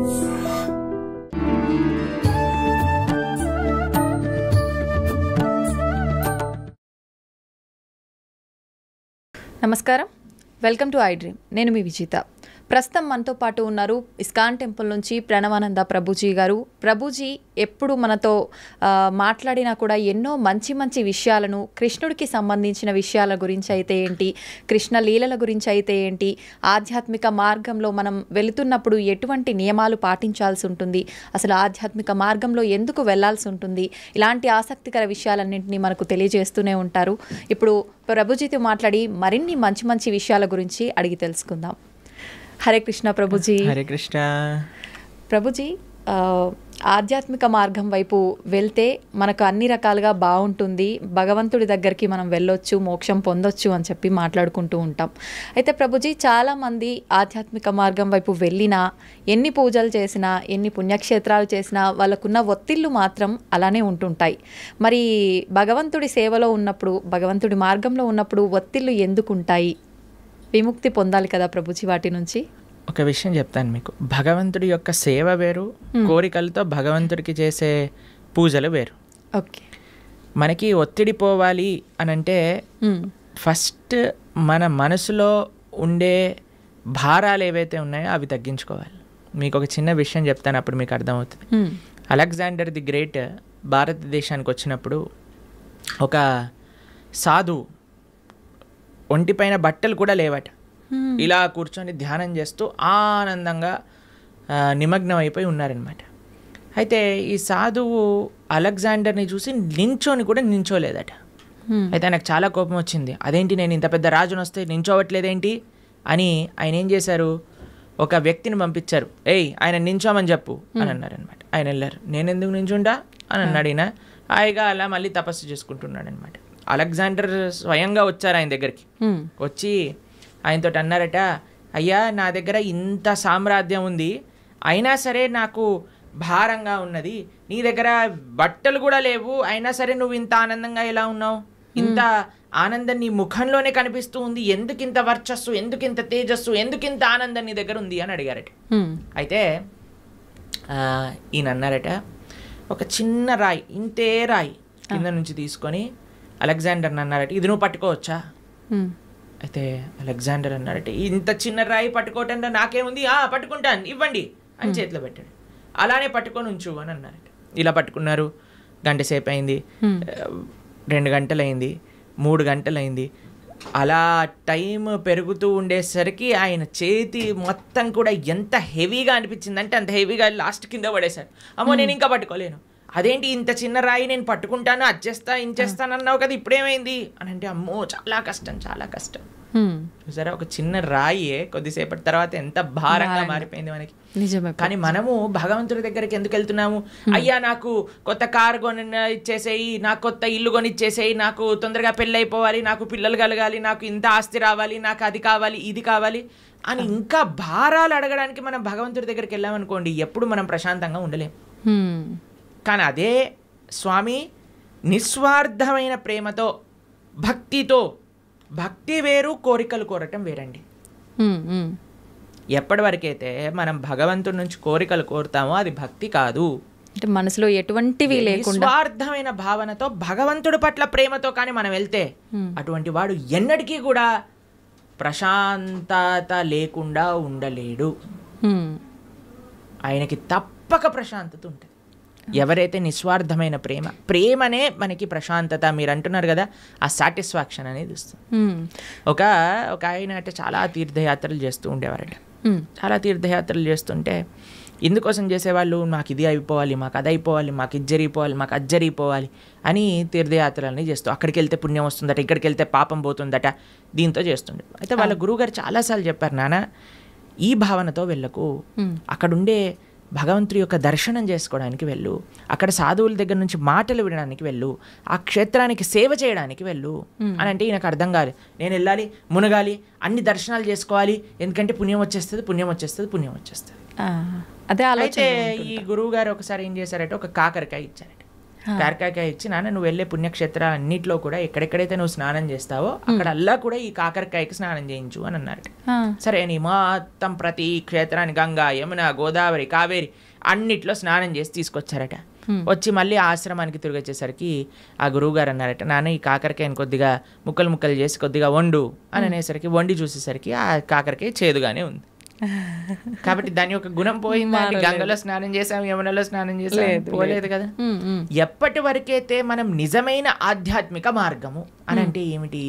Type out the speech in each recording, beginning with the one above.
నమస్కారం, welcome to I dream. నేను మీ విజిత. ప్రస్తుతం మనతో పాటు ఉన్నారు ఇస్కాన్ టెంపుల్ నుంచి ప్రణవానంద ప్రభుజీ గారు. ప్రభుజీ ఎప్పుడు మనతో మాట్లాడినా కూడా ఎన్నో మంచి మంచి విషయాలను, కృష్ణుడికి సంబంధించిన విషయాల గురించి అయితే ఏంటి, కృష్ణ లీలల గురించి అయితే ఏంటి, ఆధ్యాత్మిక మార్గంలో మనం వెళుతున్నప్పుడు ఎటువంటి నియమాలు పాటించాల్సి ఉంటుంది, అసలు ఆధ్యాత్మిక మార్గంలో ఎందుకు వెళ్లాల్సి ఉంటుంది, ఇలాంటి ఆసక్తికర విషయాలన్నింటినీ మనకు తెలియజేస్తూనే ఉంటారు. ఇప్పుడు ప్రభుజీతో మాట్లాడి మరిన్ని మంచి మంచి విషయాల గురించి అడిగి తెలుసుకుందాం. హరే కృష్ణ ప్రభుజీ. హరే కృష్ణ ప్రభుజీ. ఆధ్యాత్మిక మార్గం వైపు వెళ్తే మనకు అన్ని రకాలుగా బాగుంటుంది, భగవంతుడి దగ్గరికి మనం వెళ్ళొచ్చు, మోక్షం పొందొచ్చు అని చెప్పి మాట్లాడుకుంటూ ఉంటాం. అయితే ప్రభుజీ, చాలామంది ఆధ్యాత్మిక మార్గం వైపు వెళ్ళినా, ఎన్ని పూజలు చేసినా, ఎన్ని పుణ్యక్షేత్రాలు చేసినా వాళ్ళకున్న ఒత్తిళ్ళు మాత్రం అలానే ఉంటుంటాయి. మరి భగవంతుడి సేవలో ఉన్నప్పుడు, భగవంతుడి మార్గంలో ఉన్నప్పుడు ఒత్తిళ్ళు ఎందుకు ఉంటాయి? విముక్తి పొందాలి కదా ప్రభుజీ వాటి నుంచి. ఒక విషయం చెప్తాను మీకు. భగవంతుడి యొక్క సేవ వేరు, కోరికలతో భగవంతుడికి చేసే పూజలు వేరు. ఓకే. మనకి ఒత్తిడి పోవాలి అని అంటే ఫస్ట్ మన మనసులో ఉండే భారాలు ఏవైతే ఉన్నాయో అవి తగ్గించుకోవాలి. మీకు ఒక చిన్న విషయం చెప్తాను, అప్పుడు మీకు అర్థమవుతుంది. అలెగ్జాండర్ ది గ్రేట్ భారతదేశానికి వచ్చినప్పుడు ఒక సాధువు ఒంటిపైన బట్టలు కూడా లేవట, ఇలా కూర్చొని ధ్యానం చేస్తూ ఆనందంగా నిమగ్నం అయిపోయి ఉన్నారనమాట. అయితే ఈ సాధువు అలెగ్జాండర్ని చూసి నించోని కూడా నించోలేదట. అయితే ఆయనకు చాలా కోపం వచ్చింది. అదేంటి, నేను ఇంత పెద్ద రాజును వస్తే నించోవట్లేదేంటి అని ఆయన ఏం చేశారు, ఒక వ్యక్తిని పంపించారు. ఆయన నించోమని చెప్పు అని అన్నారనమాట. ఆయన వెళ్ళారు. నేను ఎందుకు నించుంటా అని అన్నాడు. ఈయన హాయిగా అలా మళ్ళీ తపస్సు చేసుకుంటున్నాడు అనమాట. అలెగ్జాండర్ స్వయంగా వచ్చారు ఆయన దగ్గరికి. వచ్చి ఆయనతో అన్నారట, అయ్యా నా దగ్గర ఇంత సామ్రాజ్యం ఉంది, అయినా సరే నాకు భారంగా ఉన్నది, నీ దగ్గర బట్టలు కూడా లేవు, అయినా సరే నువ్వు ఇంత ఆనందంగా ఎలా ఉన్నావు, ఇంత ఆనందం నీ ముఖంలోనే కనిపిస్తూ ఉంది, ఎందుకింత వర్చస్సు, ఎందుకింత తేజస్సు, ఎందుకింత ఆనందం నీ దగ్గర ఉంది అని అడిగారట. అయితే ఈయన అన్నారట, ఒక చిన్న రాయి, ఇంతే రాయి కింద నుంచి తీసుకొని అలెగ్జాండర్ అన్నారట, ఇది నువ్వు పట్టుకోవచ్చా? అయితే అలెగ్జాండర్ అన్నారట, ఇంత చిన్న రాయి పట్టుకోవటంలో నాకేముంది, పట్టుకుంటాను, ఇవ్వండి అని చేతిలో పెట్టాడు. అలానే పట్టుకొని ఉంచు అని అన్నారట. ఇలా పట్టుకున్నారు. గంట సేపు అయింది, 2 గంటలు అయింది, 3 గంటలు అయింది. అలా టైం పెరుగుతూ ఉండేసరికి ఆయన చేతి మొత్తం కూడా ఎంత హెవీగా అనిపించిందంటే అంత హెవీగా లాస్ట్ కింద పడేశారు. అమ్మో నేను ఇంకా పట్టుకోలేను, అదేంటి ఇంత చిన్న రాయి నేను పట్టుకుంటాను, అచ్చేస్తా ఇంచేస్తాను అన్నావు కదా, ఇప్పుడేమైంది అని అంటే, అమ్మో చాలా కష్టం, చాలా కష్టం. సరే, ఒక చిన్న రాయే కొద్దిసేపటి తర్వాత ఎంత భారంగా మారిపోయింది మనకి. కానీ మనము భగవంతుడి దగ్గరికి ఎందుకు వెళ్తున్నాము? అయ్యా నాకు కొత్త కారు కొని ఇచ్చేసేయి, నాకు కొత్త ఇల్లు కొని ఇచ్చేసేయి, నాకు తొందరగా పెళ్ళి అయిపోవాలి, నాకు పిల్లలు కలగాలి, నాకు ఇంత ఆస్తి రావాలి, నాకు అది కావాలి, ఇది కావాలి అని ఇంకా భారాలు అడగడానికి మనం భగవంతుడి దగ్గరికి వెళ్ళామనుకోండి, ఎప్పుడు మనం ప్రశాంతంగా ఉండలేం. కానీ అదే స్వామి నిస్వార్థమైన ప్రేమతో, భక్తితో, భక్తి వేరు, కోరికలు కోరటం వేరండి. ఎప్పటి వరకైతే మనం భగవంతుడి నుంచి కోరికలు కోరుతామో అది భక్తి కాదు. అంటే మనసులో ఎటువంటివి లేకుండా నిస్వార్థమైన భావనతో, భగవంతుడి పట్ల ప్రేమతో కానీ మనం వెళ్తే అటువంటి వాడు ఎన్నటికీ కూడా ప్రశాంతత లేకుండా ఉండలేడు. ఆయనకి తప్పక ప్రశాంతత ఉంటుంది. ఎవరైతే నిస్వార్థమైన ప్రేమనే మనకి ప్రశాంతత, మీరు అంటున్నారు కదా, ఆ సాటిస్ఫాక్షన్ అనేది వస్తుంది. ఒక ఆయన అంటే చాలా తీర్థయాత్రలు చేస్తూ ఉండేవారట. చాలా తీర్థయాత్రలు చేస్తుంటే ఎందుకోసం చేసేవాళ్ళు, మాకు ఇది అయిపోవాలి, మాకు అది అయిపోవాలి, మాకు ఇది జరిగిపోవాలి, మాకు అది జరిగిపోవాలి అని తీర్థయాత్రలని చేస్తూ, అక్కడికి వెళ్తే పుణ్యం వస్తుందట, ఇక్కడికి వెళ్తే పాపం పోతుందట, దీంతో చేస్తుండే. అయితే వాళ్ళ గురువుగారు చాలాసార్లు చెప్పారు, నాన్న ఈ భావనతో వెళ్ళకు, అక్కడుండే భగవంతుడి యొక్క దర్శనం చేసుకోవడానికి వెళ్ళు, అక్కడ సాధువుల దగ్గర నుంచి మాటలు వినడానికి వెళ్ళు, ఆ క్షేత్రానికి సేవ చేయడానికి వెళ్ళు అని అంటే ఈయనకు అర్థం కాదు. నేను వెళ్ళాలి, మునగాలి, అన్ని దర్శనాలు చేసుకోవాలి, ఎందుకంటే పుణ్యం వచ్చేస్తుంది, పుణ్యం వచ్చేస్తుంది, పుణ్యం వచ్చేస్తుంది. అదే అయితే ఈ గురువు గారు ఒకసారి ఏం చేశారంటే ఒక కాకరకాయ ఇచ్చారట. కాకరకాయ ఇచ్చి, నాన్న నువ్వు వెళ్ళే పుణ్యక్షేత్రాలు అన్నింటిలో కూడా ఎక్కడెక్కడైతే నువ్వు స్నానం చేస్తావో అక్కడల్లా కూడా ఈ కాకరకాయకి స్నానం చేయించు అని అన్నారట. సరే అని మొత్తం ప్రతి క్షేత్రాన్ని గంగా, యమున, గోదావరి, కావేరి అన్నిట్లో స్నానం చేసి తీసుకొచ్చారట. వచ్చి మళ్ళీ ఆశ్రమానికి తిరిగి వచ్చేసరికి ఆ గురువు గారు అన్నారట, నాన్న ఈ కాకరకాయని కొద్దిగా ముక్కలు ముక్కలు చేసి కొద్దిగా వండు అని అనేసరికి వండి చూసేసరికి ఆ కాకరకాయ చేదుగానే ఉంది. కాబట్టి దాని యొక్క గుణం పోయిందా? గంగలో స్నానం చేసాం, యమునలో స్నానం చేసాం, పోలేదు కదా. ఎప్పటి వరకైతే మనం నిజమైన ఆధ్యాత్మిక మార్గము అని అంటే ఏమిటి?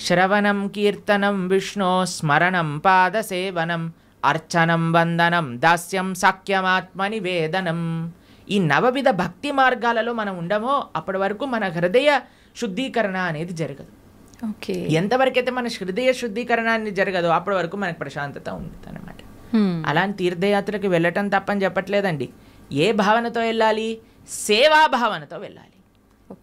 శ్రవణం, కీర్తనం, విష్ణు స్మరణం, పాద సేవనం, అర్చనం, వందనం, దాస్యం, సాఖ్యమాత్మ నివేదనం. ఈ నవవిధ భక్తి మార్గాలలో మనం ఉండమో అప్పటి వరకు మన హృదయ శుద్ధీకరణ అనేది జరగదు. ఎంతవరకైతే మన హృదయ శుద్ధీకరణ అనేది జరగదో అప్పటి వరకు మనకు ప్రశాంతత ఉంటుంది అనమాట. అలాంటి తీర్థయాత్రకి వెళ్ళటం తప్పని చెప్పట్లేదండి. ఏ భావనతో వెళ్ళాలి? సేవా భావనతో వెళ్ళాలి.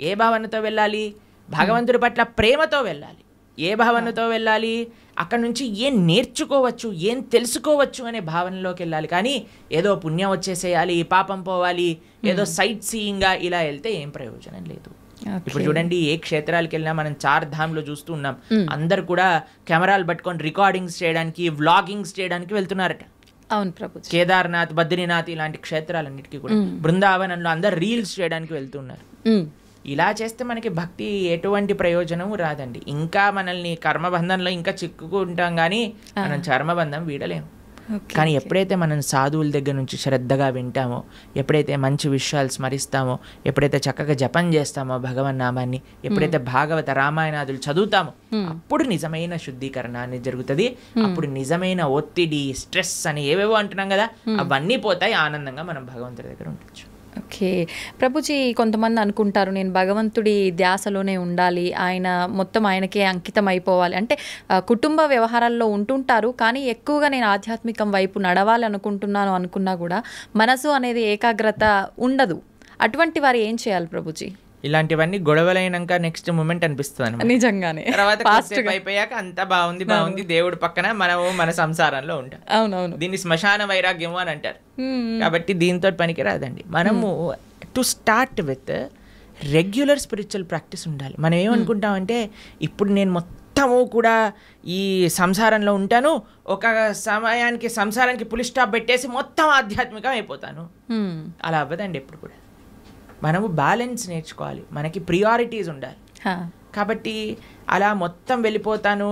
ఏ భావనతో వెళ్ళాలి? భగవంతుడి పట్ల ప్రేమతో వెళ్ళాలి. ఏ భావనతో వెళ్ళాలి? అక్కడ నుంచి ఏం నేర్చుకోవచ్చు, ఏం తెలుసుకోవచ్చు అనే భావనలోకి వెళ్ళాలి. కానీ ఏదో పుణ్యం వచ్చేసేయాలి, పాపం పోవాలి, ఏదో సైట్ సీయింగ్గా ఇలా వెళ్తే ఏం ప్రయోజనం లేదు. ఇప్పుడు చూడండి, ఏ క్షేత్రాలకు వెళ్ళినా మనం 4 ధామ్లో చూస్తూ ఉన్నాం. అందరు కూడా కెమెరాలు పట్టుకొని రికార్డింగ్స్ చేయడానికి, వ్లాగింగ్స్ చేయడానికి వెళ్తున్నారట. అవును ప్రభు. కేదార్నాథ్, బద్రీనాథ్ ఇలాంటి క్షేత్రాలన్నిటికీ కూడా, బృందావనంలో అందరు రీల్స్ చేయడానికి వెళ్తున్నారు. ఇలా చేస్తే మనకి భక్తి ఎటువంటి ప్రయోజనం రాదండి. ఇంకా మనల్ని కర్మబంధంలో ఇంకా చిక్కుకుంటాం, కానీ మనం చర్మబంధం వీడలేము. కానీ ఎప్పుడైతే మనం సాధువుల దగ్గర నుంచి శ్రద్ధగా వింటామో, ఎప్పుడైతే మంచి విషయాలు స్మరిస్తామో, ఎప్పుడైతే చక్కగా జపం చేస్తామో భగవన్నామాన్ని, ఎప్పుడైతే భాగవత రామాయణాదులు చదువుతామో అప్పుడు నిజమైన శుద్ధీకరణ అనేది జరుగుతుంది. అప్పుడు నిజమైన ఒత్తిడి, స్ట్రెస్ అని ఏవేవో అంటున్నాం కదా, అవన్నీ పోతాయి. ఆనందంగా మనం భగవంతుడి దగ్గర ఉండొచ్చు. ఓకే ప్రభుజీ, కొంతమంది అనుకుంటారు నేను భగవంతుడి ధ్యాసలోనే ఉండాలి, ఆయన మొత్తం ఆయనకే అంకితం అయిపోవాలి అంటే కుటుంబ వ్యవహారాల్లో ఉంటుంటారు. కానీ ఎక్కువగా నేను ఆధ్యాత్మికం వైపు నడవాలి అనుకుంటున్నాను అనుకున్నా కూడా మనసు అనేది ఏకాగ్రత ఉండదు. అటువంటి వారు ఏం చేయాలి ప్రభుజీ? ఇలాంటివన్నీ గొడవలైనాక నెక్స్ట్ మూమెంట్ అనిపిస్తుంది నిజంగానే. తర్వాత అయిపోయాక అంతా బాగుంది బాగుంది, దేవుడి పక్కన మనము మన సంసారంలో ఉంటాం. అవునవును. దీన్ని శ్మశాన వైరాగ్యము అని అంటారు. కాబట్టి దీంతో పనికి రాదండి. మనము to start with regular spiritual practice ఉండాలి. మనం ఏమనుకుంటామంటే ఇప్పుడు నేను మొత్తము కూడా ఈ సంసారంలో ఉంటాను, ఒక సమయానికి సంసారానికి పులి స్టాప్ పెట్టేసి మొత్తం ఆధ్యాత్మికం అయిపోతాను. అలా అవ్వదండి ఎప్పుడు కూడా. మనము బ్యాలెన్స్ నేర్చుకోవాలి, మనకి ప్రియారిటీస్ ఉండాలి. కాబట్టి అలా మొత్తం వెళ్ళిపోతాను,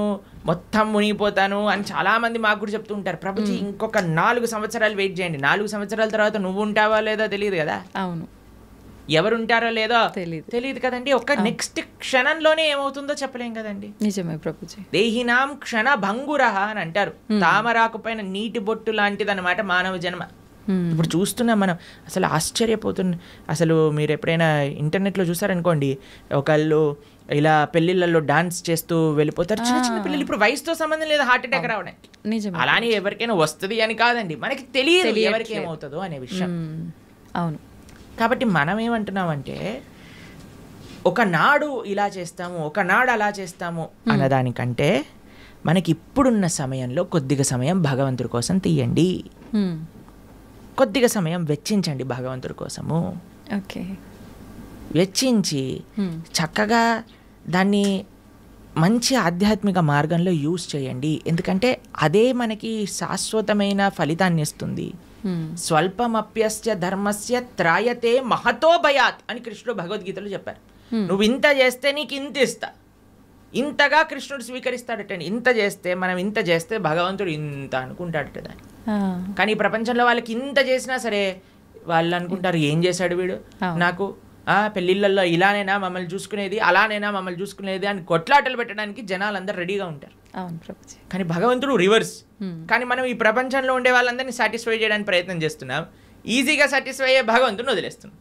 మొత్తం మునిగిపోతాను అని చాలామంది మాకు కూడా చెప్తూ ఉంటారు. ప్రభుజీ ఇంకొక 4 సంవత్సరాలు వెయిట్ చేయండి, 4 సంవత్సరాల తర్వాత నువ్వు ఉంటావా లేదో తెలియదు కదా. అవును, ఎవరు ఉంటారో లేదో తెలియదు కదండి. ఒక నెక్స్ట్ క్షణంలోనే ఏమవుతుందో చెప్పలేం కదండి. నిజమే ప్రభుజీ. దేహినాం క్షణ భంగురహ అని అంటారు. తామరాకు పైన నీటి బొట్టు లాంటిది అనమాట మానవ జన్మ. ఇప్పుడు చూస్తున్నాం మనం, అసలు ఆశ్చర్యపోతున్నాం. అసలు మీరు ఎప్పుడైనా ఇంటర్నెట్లో చూసారనుకోండి, ఒకళ్ళు ఇలా పెళ్ళిళ్ళల్లో డాన్స్ చేస్తూ వెళ్ళిపోతారు. చిన్న చిన్న పిల్లలు, ఇప్పుడు వయసుతో సంబంధం లేదు హార్ట్ అటాక్ రావడానికి. అలానే ఎవరికైనా వస్తుంది అని కాదండి, మనకి తెలియదు ఎవరికి ఏమవుతుందో అనే విషయం. అవును. కాబట్టి మనం ఏమంటున్నామంటే ఒకనాడు ఇలా చేస్తాము, ఒకనాడు అలా చేస్తాము అన్నదానికంటే మనకి ఇప్పుడున్న సమయంలో కొద్దిగా సమయం భగవంతుడి కోసం తీయండి, కొద్దిగా సమయం వెచ్చించండి భగవంతుడి కోసము. ఓకే, వెచ్చించి చక్కగా దాన్ని మంచి ఆధ్యాత్మిక మార్గంలో యూజ్ చేయండి. ఎందుకంటే అదే మనకి శాశ్వతమైన ఫలితాన్ని ఇస్తుంది. స్వల్పమప్యస్య ధర్మస్య త్రాయతే మహతో భయాత్ అని కృష్ణుడు భగవద్గీతలో చెప్పారు. నువ్వు ఇంత చేస్తే నీకు ఇంత ఇస్తా, ఇంతగా కృష్ణుడు స్వీకరిస్తాడటండి. ఇంత చేస్తే, మనం ఇంత చేస్తే భగవంతుడు ఇంత అనుకుంటాడట దాన్ని. కానీ ఈ ప్రపంచంలో వాళ్ళకి ఇంత చేసినా సరే వాళ్ళు అనుకుంటారు ఏం చేశాడు వీడు నాకు, పెళ్ళిళ్ళల్లో ఇలానైనా మమ్మల్ని చూసుకునేది, అలానైనా మమ్మల్ని చూసుకునేది అని కొట్లాటలు పెట్టడానికి జనాలందరూ రెడీగా ఉంటారు. కానీ భగవంతుడు రివర్స్. కానీ మనం ఈ ప్రపంచంలో ఉండే వాళ్ళందరినీ సాటిస్ఫై చేయడానికి ప్రయత్నం చేస్తున్నాం, ఈజీగా సాటిస్ఫై అయ్యే భగవంతుడిని వదిలేస్తున్నాం.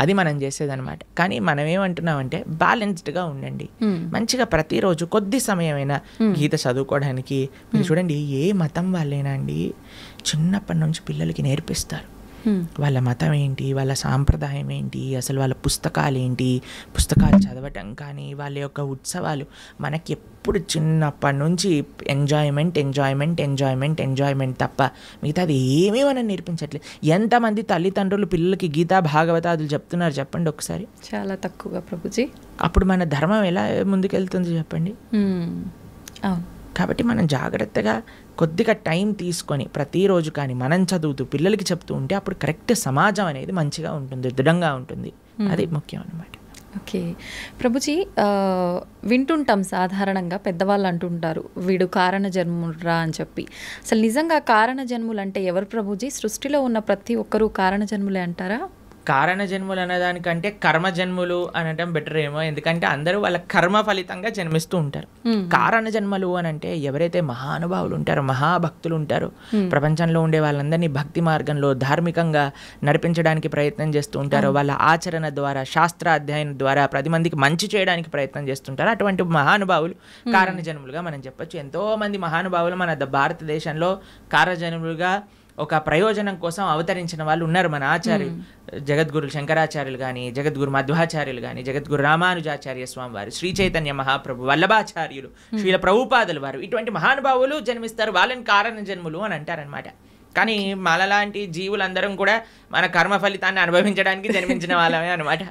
అది మనం చేసేదన్నమాట. కానీ మనం ఏమంటున్నామంటే బ్యాలెన్స్డ్గా ఉండండి. మంచిగా ప్రతిరోజు కొద్ది సమయమైనా గీత చదువుకోవడానికి. మీరు చూడండి, ఏ మతం వాళ్ళైనా అండి చిన్నప్పటి నుంచి పిల్లలకి నేర్పిస్తారు వాళ్ళ మతం ఏంటి, వాళ్ళ సాంప్రదాయం ఏంటి, అసలు వాళ్ళ పుస్తకాలు ఏంటి, పుస్తకాలు చదవటం కానీ వాళ్ళ యొక్క ఉత్సవాలు. మనకి ఎప్పుడు చిన్నప్పటి నుంచి ఎంజాయ్మెంట్ ఎంజాయ్మెంట్ ఎంజాయ్మెంట్ ఎంజాయ్మెంట్ తప్ప మిగతాది ఏమీ మనం నేర్పించట్లేదు. ఎంతమంది తల్లిదండ్రులు పిల్లలకి గీతా భాగవతాదులు చెప్తున్నారు చెప్పండి ఒకసారి? చాలా తక్కువగా ప్రభుజీ. అప్పుడు మన ధర్మం ఎలా ముందుకెళ్తుంది చెప్పండి? కాబట్టి మనం జాగ్రత్తగా కొద్దిగా టైం తీసుకొని ప్రతిరోజు కానీ మనం చదువుతూ పిల్లలకి చెప్తూ ఉంటే అప్పుడు కరెక్ట్ సమాజం అనేది మంచిగా ఉంటుంది, దృఢంగా ఉంటుంది. అది ముఖ్యం అన్నమాట. ఓకే ప్రభుజీ, వింటుంటాం సాధారణంగా పెద్దవాళ్ళు అంటుంటారు వీడు కారణ జన్మురా అని చెప్పి. అసలు నిజంగా కారణ జన్ములు అంటే ఎవరు ప్రభుజీ? సృష్టిలో ఉన్న ప్రతి ఒక్కరూ కారణ జన్ములే అంటారా? కారణ జన్ములు అనేదానికంటే కర్మ జన్ములు అనటం బెటర్ ఏమో, ఎందుకంటే అందరూ వాళ్ళ కర్మ ఫలితంగా జన్మిస్తూ ఉంటారు. కారణ జన్మలు అని అంటే ఎవరైతే మహానుభావులు ఉంటారో, మహాభక్తులు ఉంటారో, ప్రపంచంలో ఉండే వాళ్ళందరినీ భక్తి మార్గంలో ధార్మికంగా నడిపించడానికి ప్రయత్నం చేస్తూ ఉంటారో, వాళ్ళ ఆచరణ ద్వారా శాస్త్ర అధ్యయనం ద్వారా 10 మందికి మంచి చేయడానికి ప్రయత్నం చేస్తుంటారు. అటువంటి మహానుభావులు కారణ జన్ములుగా మనం చెప్పొచ్చు. ఎంతో మంది మహానుభావులు మన భారతదేశంలో కారణ జన్ములుగా ఒక ప్రయోజనం కోసం అవతరించిన వాళ్ళు ఉన్నారు. మన ఆచార్యులు జగద్గురు శంకరాచార్యులు కానీ, జగద్గురు మధ్వాచార్యులు కానీ, జగద్గురు రామానుజాచార్య స్వామి వారు, శ్రీ చైతన్య మహాప్రభు, వల్లభాచార్యులు, శ్రీల ప్రభుపాదులు వారు, ఇటువంటి మహానుభావులు జన్మిస్తారు. వాళ్ళని కారణ జన్ములు అని అంటారనమాట. కానీ మనలాంటి జీవులందరం కూడా మన కర్మ ఫలితాన్ని అనుభవించడానికి జన్మించిన వాళ్ళమే అనమాట.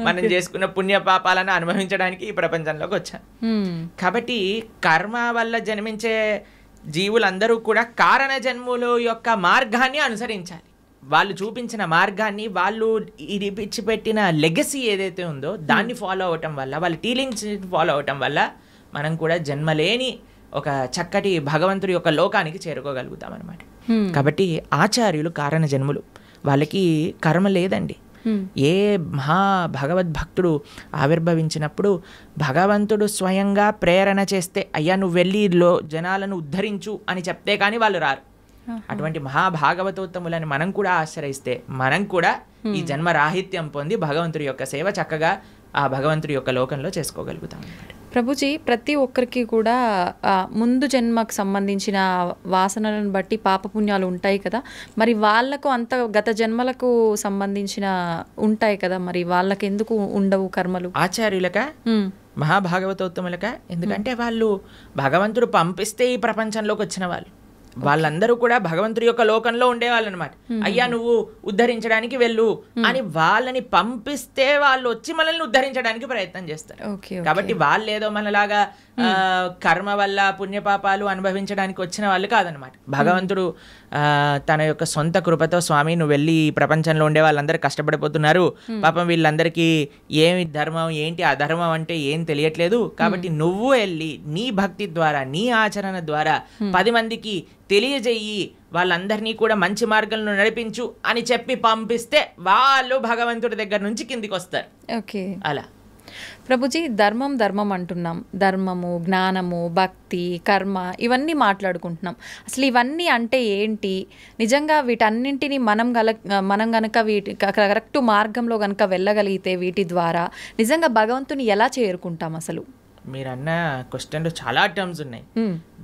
మనం చేసుకున్న పుణ్య పాపాలను అనుభవించడానికి ఈ ప్రపంచంలోకి వచ్చాం. కాబట్టి కర్మ వల్ల జన్మించే జీవులందరూ కూడా కారణ జన్ముల యొక్క మార్గాన్ని అనుసరించాలి. వాళ్ళు చూపించిన మార్గాన్ని, వాళ్ళు ఇడిపిచ్చిపెట్టిన లెగసీ ఏదైతే ఉందో దాన్ని ఫాలో అవటం వల్ల, వాళ్ళ టీలింగ్స్ ఫాలో అవటం వల్ల మనం కూడా జన్మలేని ఒక చక్కటి భగవంతుడి యొక్క లోకానికి చేరుకోగలుగుతాం అనమాట. కాబట్టి ఆచార్యులు కారణ జన్ములు, వాళ్ళకి కర్మ లేదండి. ఏ మహా భగవద్భక్తుడు ఆవిర్భవించినప్పుడు భగవంతుడు స్వయంగా ప్రేరణ చేస్తే అయ్యా నువ్వు వెళ్ళి జనాలను ఉద్ధరించు అని చెప్తే కానీ వాళ్ళు రారు. అటువంటి మహాభాగవతోత్తములని మనం కూడా ఆశ్రయిస్తే మనం కూడా ఈ జన్మ రాహిత్యం పొంది భగవంతుడి యొక్క సేవ చక్కగా ఆ భగవంతుడి యొక్క లోకంలో చేసుకోగలుగుతాం. ప్రభుజీ, ప్రతి ఒక్కరికి కూడా ముందు జన్మకు సంబంధించిన వాసనలను బట్టి పాపపుణ్యాలు ఉంటాయి కదా, మరి వాళ్ళకు అంత గత జన్మలకు సంబంధించిన ఉంటాయి కదా, మరి వాళ్ళకి ఎందుకు ఉండవు కర్మలు? ఆచార్యులక మహాభాగవతోత్తములక, ఎందుకంటే వాళ్ళు భగవంతుడు పంపిస్తే ఈ ప్రపంచంలోకి వచ్చిన వాళ్ళు. వాళ్ళందరూ కూడా భగవంతుడి యొక్క లోకంలో ఉండేవాళ్ళు అనమాట. అయ్యా నువ్వు ఉద్ధరించడానికి వెళ్ళు అని వాళ్ళని పంపిస్తే వాళ్ళు వచ్చి మనల్ని ఉద్ధరించడానికి ప్రయత్నం చేస్తారు. కాబట్టి వాళ్ళు ఏదో మనలాగా కర్మ వల్ల పుణ్యపాపాలు అనుభవించడానికి వచ్చిన వాళ్ళు కాదనమాట. భగవంతుడు తన యొక్క సొంత కృపతో, స్వామి నువ్వు వెళ్ళి ఈ ప్రపంచంలో ఉండే వాళ్ళందరూ కష్టపడిపోతున్నారు, పాపం వీళ్ళందరికీ ఏమి ధర్మం ఏంటి అధర్మం అంటే ఏం తెలియట్లేదు, కాబట్టి నువ్వు వెళ్ళి నీ భక్తి ద్వారా నీ ఆచరణ ద్వారా 10 మందికి తెలియజేయి, వాళ్ళందరినీ కూడా మంచి మార్గంలో నడిపించు అని చెప్పి పంపిస్తే వాళ్ళు భగవంతుడి దగ్గర నుంచి కిందికి వస్తారు. ఓకే, అలా ప్రభుజీ, ధర్మం ధర్మం అంటున్నాం. ధర్మము, జ్ఞానము, భక్తి, కర్మ ఇవన్నీ మాట్లాడుకుంటున్నాం. అసలు ఇవన్నీ అంటే ఏంటి? నిజంగా వీటన్నింటినీ మనం గనక వీటి కరెక్ట్ మార్గంలో గనక వెళ్ళగలిగితే వీటి ద్వారా నిజంగా భగవంతుని ఎలా చేరుకుంటాం? అసలు మీరన్న క్వశ్చన్లో చాలా టర్మ్స్ ఉన్నాయి.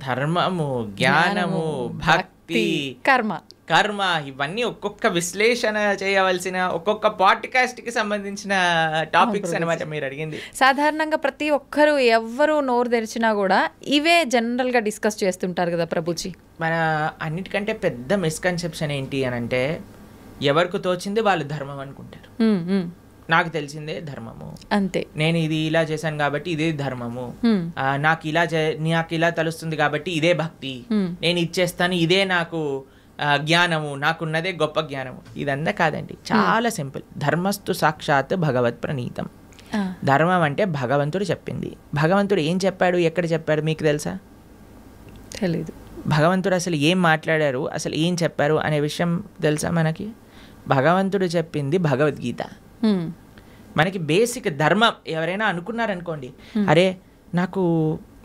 ధర్మము, జ్ఞానము, భక్తి, కర్మ ఇవన్నీ ఒక్కొక్క విశ్లేషణ చేయవలసిన, ఒక్కొక్క పాడ్కాస్ట్ కి సంబంధించిన టాపిక్స్ అనమాట మీరు అడిగింది. సాధారణంగా ప్రతి ఒక్కరు ఎవ్వరు నోరు తెరిచినా కూడా ఇవే జనరల్ గా డిస్కస్ చేస్తుంటారు కదా ప్రభుజీ. మన అన్నిటికంటే పెద్ద మిస్కన్సెప్షన్ ఏంటి అని అంటే, ఎవరికి తోచింది వాళ్ళు ధర్మం అనుకుంటారు. నాకు తెలిసిందే ధర్మము, అంతే, నేను ఇది ఇలా చేశాను కాబట్టి ఇదే ధర్మము, నాకు ఇలా తెలుస్తుంది కాబట్టి ఇదే భక్తి, నేను ఇచ్చేస్తాను ఇదే నాకు జ్ఞానము, నాకున్నదే గొప్ప జ్ఞానము. ఇదంతా కాదండి, చాలా సింపుల్. ధర్మస్తు సాక్షాత్ భగవత్ ప్రణీతం. ధర్మం అంటే భగవంతుడు చెప్పింది. భగవంతుడు ఏం చెప్పాడు, ఎక్కడ చెప్పాడు మీకు తెలుసా? తెలీదు. భగవంతుడు అసలు ఏం మాట్లాడారు, అసలు ఏం చెప్పారు అనే విషయం తెలుసా మనకి? భగవంతుడు చెప్పింది భగవద్గీత. మనకి బేసిక్ ధర్మం. ఎవరైనా అనుకున్నారనుకోండి, అరే నాకు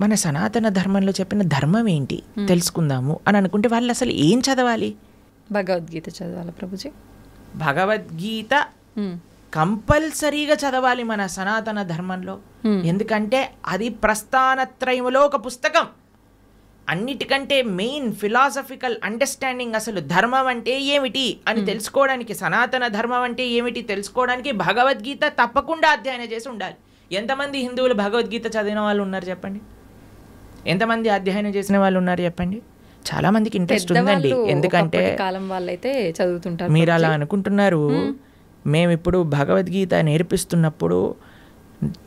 మన సనాతన ధర్మంలో చెప్పిన ధర్మం ఏంటి తెలుసుకుందాము అని అనుకుంటే వాళ్ళు అసలు ఏం చదవాలి? భగవద్గీత చదవాలి ప్రభుజీ. భగవద్గీత కంపల్సరీగా చదవాలి మన సనాతన ధర్మంలో. ఎందుకంటే అది ప్రస్థానత్రయములో ఒక పుస్తకం. అన్నిటికంటే మెయిన్ ఫిలాసఫికల్ అండర్స్టాండింగ్, అసలు ధర్మం అంటే ఏమిటి అని తెలుసుకోవడానికి, సనాతన ధర్మం అంటే ఏమిటి తెలుసుకోవడానికి భగవద్గీత తప్పకుండా అధ్యయనం చేసి ఉండాలి. ఎంతమంది హిందువులు భగవద్గీత చదివిన వాళ్ళు ఉన్నారు చెప్పండి? ఎంతమంది అధ్యయనం చేసిన వాళ్ళు ఉన్నారు చెప్పండి? చాలా మందికి ఇంట్రెస్ట్ ఉందండి. ఎందుకంటే కాలం వాళ్ళైతే చదువుతుంటారు. మీరు అలా అనుకుంటున్నారు. మేము ఇప్పుడు భగవద్గీత నేర్పిస్తున్నప్పుడు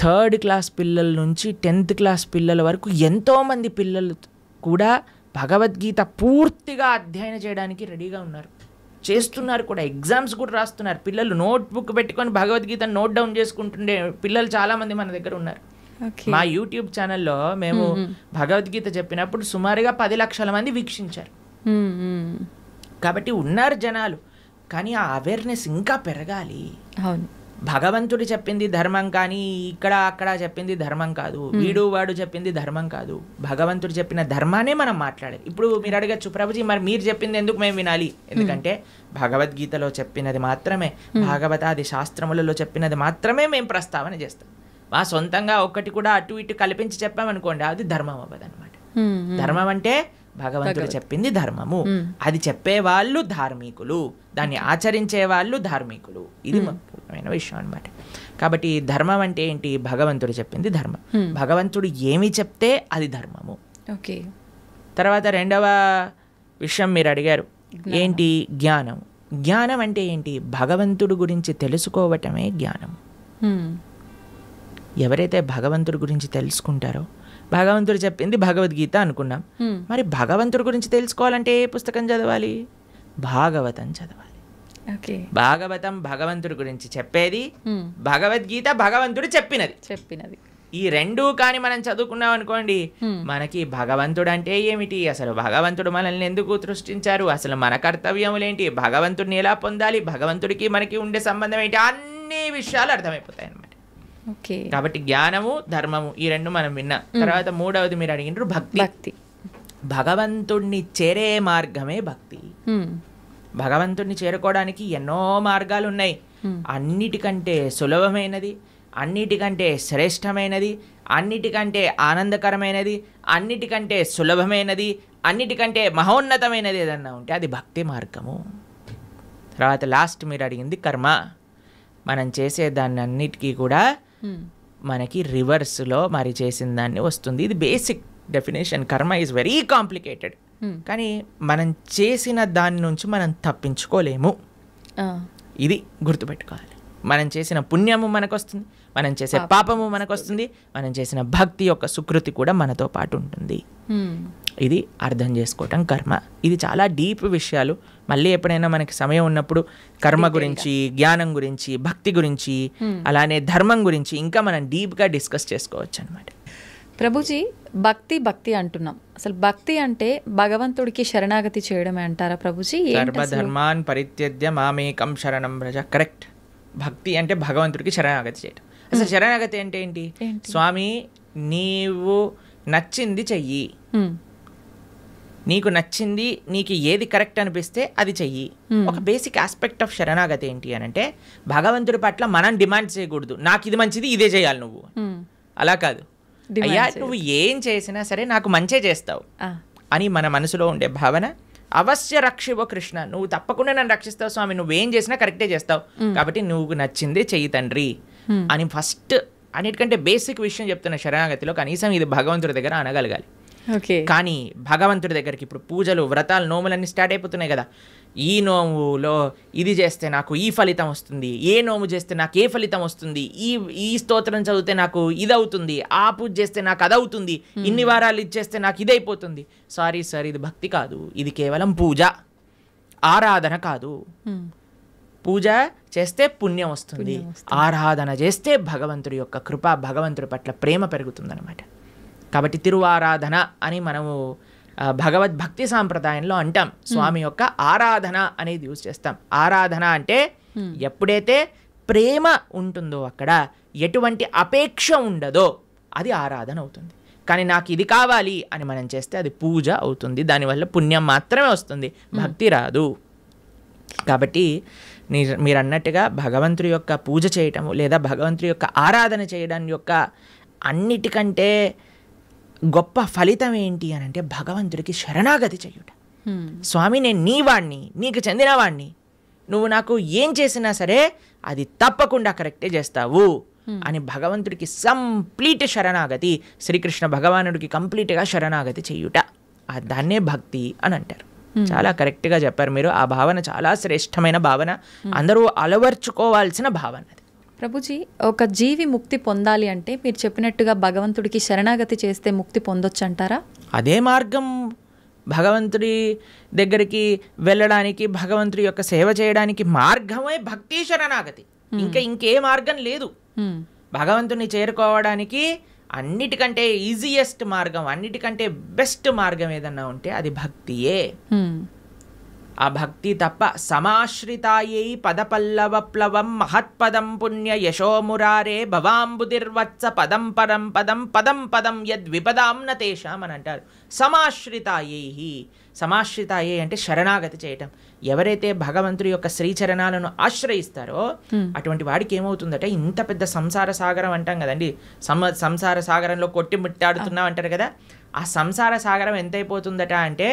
3rd క్లాస్ పిల్లల నుంచి 10th క్లాస్ పిల్లల వరకు ఎంతోమంది పిల్లలు కూడా భగవద్గీత పూర్తిగా అధ్యయనం చేయడానికి రెడీగా ఉన్నారు, చేస్తున్నారు కూడా, ఎగ్జామ్స్ కూడా రాస్తున్నారు. పిల్లలు నోట్బుక్ పెట్టుకొని భగవద్గీత నోట్ డౌన్ చేసుకుంటుండే పిల్లలు చాలామంది మన దగ్గర ఉన్నారు. మా యూట్యూబ్ ఛానల్లో మేము భగవద్గీత చెప్పినప్పుడు సుమారుగా 10 లక్షల మంది వీక్షించారు. కాబట్టి ఉన్నారు జనాలు, కానీ ఆ అవేర్నెస్ ఇంకా పెరగాలి. అవును, భగవంతుడు చెప్పింది ధర్మం కానీ ఇక్కడ అక్కడ చెప్పింది ధర్మం కాదు, వీడు వాడు చెప్పింది ధర్మం కాదు. భగవంతుడు చెప్పిన ధర్మానే మనం మాట్లాడాలి. ఇప్పుడు మీరు అడగచ్చు, ప్రభుజీ మరి మీరు చెప్పింది ఎందుకు మేము వినాలి? ఎందుకంటే భగవద్గీతలో చెప్పినది మాత్రమే, భాగవతాది శాస్త్రములలో చెప్పినది మాత్రమే మేము ప్రస్తావన చేస్తాం. మా సొంతంగా ఒక్కటి కూడా అటు ఇటు కల్పించి చెప్పామనుకోండి, అది ధర్మం అవ్వదు అనమాట. ధర్మం అంటే భగవంతుడు చెప్పింది ధర్మము, అది చెప్పేవాళ్ళు ధార్మికులు, దాన్ని ఆచరించే వాళ్ళు ధార్మికులు. ఇది ముఖ్యమైన విషయం అనమాట. కాబట్టి ధర్మం అంటే ఏంటి? భగవంతుడు చెప్పింది ధర్మం. భగవంతుడు ఏమి చెప్తే అది ధర్మము. ఓకే. తర్వాత రెండవ విషయం మీరు అడిగారు, ఏంటి? జ్ఞానం. జ్ఞానం అంటే ఏంటి? భగవంతుడు గురించి తెలుసుకోవటమే జ్ఞానం. ఎవరైతే భగవంతుడి గురించి తెలుసుకుంటారో, భగవంతుడు చెప్పింది భగవద్గీత అనుకున్నాం, మరి భగవంతుడి గురించి తెలుసుకోవాలంటే ఏ పుస్తకం చదవాలి? భాగవతం చదవాలి. భాగవతం భగవంతుడి గురించి చెప్పేది, భగవద్గీత భగవంతుడు చెప్పినది. ఈ రెండూ కానీ మనం చదువుకున్నాం అనుకోండి, మనకి భగవంతుడు అంటే ఏమిటి, అసలు భగవంతుడు మనల్ని ఎందుకు సృష్టించారు, అసలు మన కర్తవ్యములేంటి, భగవంతుడిని ఎలా పొందాలి, భగవంతుడికి మనకి ఉండే సంబంధం ఏంటి, అన్ని విషయాలు అర్థమైపోతాయి అన్నమాట. కాబట్టి జ్ఞానము ధర్మము ఈ రెండు మనం విన్నాం. తర్వాత మూడవది మీరు అడిగినారు భక్తి. భగవంతుడిని చేరే మార్గమే భక్తి. భగవంతుడిని చేరుకోవడానికి ఎన్నో మార్గాలు ఉన్నాయి. అన్నిటికంటే సులభమైనది, అన్నిటికంటే శ్రేష్టమైనది, అన్నిటికంటే ఆనందకరమైనది, అన్నిటికంటే సులభమైనది, అన్నిటికంటే మహోన్నతమైనది ఏదన్నా ఉంటే అది భక్తి మార్గము. తర్వాత లాస్ట్ మీరు అడిగింది కర్మ. మనం చేసే దాన్ని అన్నిటికీ కూడా మనకి రివర్స్లో మరి చేసిన దాన్ని వస్తుంది. ఇది బేసిక్ డెఫినేషన్. కర్మ ఈజ్ వెరీ కాంప్లికేటెడ్, కానీ మనం చేసిన దాని నుంచి మనం తప్పించుకోలేము. ఇది గుర్తుపెట్టుకోవాలి. మనం చేసిన పుణ్యము మనకు వస్తుంది, మనం చేసే పాపము మనకు వస్తుంది, మనం చేసిన భక్తి యొక్క సుకృతి కూడా మనతో పాటు ఉంటుంది. ఇది అర్థం చేసుకోవటం కర్మ. ఇది చాలా డీప్ విషయాలు. మళ్ళీ ఎప్పుడైనా మనకి సమయం ఉన్నప్పుడు కర్మ గురించి, జ్ఞానం గురించి, భక్తి గురించి, అలానే ధర్మం గురించి ఇంకా మనం డీప్గా డిస్కస్ చేసుకోవచ్చు అనమాట. ప్రభుజీ, భక్తి అంటున్నాం. అసలు భక్తి అంటే భగవంతుడికి శరణాగతి చేయడమే అంటారా ప్రభుజీ? సర్వధర్మాన్ పరిత్యజ్య మామేకం శరణం వ్రజ. కరెక్ట్. భక్తి అంటే భగవంతుడికి శరణాగతి చేయడం. అసలు శరణాగతి అంటే ఏంటి? స్వామి నీవు నచ్చింది చెయ్యి, నీకు నచ్చింది, నీకు ఏది కరెక్ట్ అనిపిస్తే అది చెయ్యి. ఒక బేసిక్ ఆస్పెక్ట్ ఆఫ్ శరణాగతి ఏంటి అని అంటే, భగవంతుడి పట్ల మనం డిమాండ్ చేయకూడదు, నాకు ఇది మంచిది ఇదే చేయాలి నువ్వు. అలా కాదు, అయ్యా నువ్వు ఏం చేసినా సరే నాకు మంచే చేస్తావు అని మన మనసులో ఉండే భావన. అవశ్య రక్షివో కృష్ణ, నువ్వు తప్పకుండా నన్ను రక్షిస్తావు స్వామి, నువ్వేం చేసినా కరెక్టే చేస్తావు, కాబట్టి నువ్వు నచ్చిందే చెయ్యి తండ్రి అని ఫస్ట్ అన్నిటికంటే బేసిక్ విషయం చెప్తున్న శరణాగతిలో. కనీసం ఇది భగవంతుడి దగ్గర అనగలగాలి. కానీ భగవంతుడి దగ్గరికి ఇప్పుడు పూజలు, వ్రతాలు, నోములన్నీ స్టార్ట్ అయిపోతున్నాయి కదా. ఈ నోములో ఇది చేస్తే నాకు ఈ ఫలితం వస్తుంది, ఏ నోము చేస్తే నాకు ఏ ఫలితం వస్తుంది, ఈ స్తోత్రం చదివితే నాకు ఇది అవుతుంది, ఆ పూజ చేస్తే నాకు అది అవుతుంది, ఇన్ని వారాలు ఇది చేస్తే నాకు ఇది అయిపోతుంది. సారీ సార్, ఇది భక్తి కాదు, ఇది కేవలం పూజ, ఆరాధన కాదు. పూజ చేస్తే పుణ్యం వస్తుంది, ఆరాధన చేస్తే భగవంతుడి యొక్క కృప, భగవంతుడి పట్ల ప్రేమ పెరుగుతుందన్నమాట. కాబట్టి తిరువారాధన అని మనము భగవద్భక్తి సాంప్రదాయంలో అంటాం. స్వామి యొక్క ఆరాధన అనేది యూజ్ చేస్తాం. ఆరాధన అంటే ఎప్పుడైతే ప్రేమ ఉంటుందో, అక్కడ ఎటువంటి అపేక్ష ఉండదో అది ఆరాధన అవుతుంది. కానీ నాకు ఇది కావాలి అని మనం చేస్తే అది పూజ అవుతుంది, దానివల్ల పుణ్యం మాత్రమే వస్తుంది, భక్తి రాదు. కాబట్టి మీరు అన్నట్టుగా భగవంతుడి యొక్క పూజ చేయటము లేదా భగవంతుడి యొక్క ఆరాధన చేయడం యొక్క అన్నిటికంటే గొప్ప ఫలితం ఏంటి అని అంటే భగవంతుడికి శరణాగతి చెయ్యుట. స్వామి, నేను నీ వాణ్ణి, నీకు చెందినవాణ్ణి, నువ్వు నాకు ఏం చేసినా సరే అది తప్పకుండా కరెక్టే చేస్తావు అని భగవంతుడికి కంప్లీట్ శరణాగతి, శ్రీకృష్ణ భగవానుడికి కంప్లీట్గా శరణాగతి చెయ్యుట, దాన్నే భక్తి అని అంటారు. చాలా కరెక్ట్గా చెప్పారు మీరు. ఆ భావన చాలా శ్రేష్టమైన భావన, అందరూ అలవర్చుకోవాల్సిన భావన అది. ప్రభుజీ, ఒక జీవి ముక్తి పొందాలి అంటే మీరు చెప్పినట్టుగా భగవంతుడికి శరణాగతి చేస్తే ముక్తి పొందొచ్చు అంటారా? అదే మార్గం భగవంతుడి దగ్గరికి వెళ్ళడానికి, భగవంతుడి యొక్క సేవ చేయడానికి మార్గమే భక్తి శరణాగతి. ఇంకే మార్గం లేదు. భగవంతుని చేరుకోవడానికి అన్నిటికంటే ఈజియెస్ట్ మార్గం, అన్నిటికంటే బెస్ట్ మార్గం ఏదన్నా ఉంటే అది భక్తియే. ఆ భక్తి తప్ప సమాశ్రితాయై పదపల్లవప్లవం మహత్పదం పుణ్య యశోమురారే భవాంబుదిర్వత్స పదం పరం పదం పదం పదం యద్విపదాం న తేషాం అని అంటారు. సమాశ్రితాయై అంటే శరణాగతి చేయటం. ఎవరైతే భగవంతుడి యొక్క శ్రీచరణాలను ఆశ్రయిస్తారో అటువంటి వాడికి ఏమవుతుందట, ఇంత పెద్ద సంసార సాగరం అంటాం కదండి, సంసార సాగరంలో కొట్టి ముట్టాడుతున్నాం అంటారు కదా, ఆ సంసార సాగరం ఎంతైపోతుందట అంటే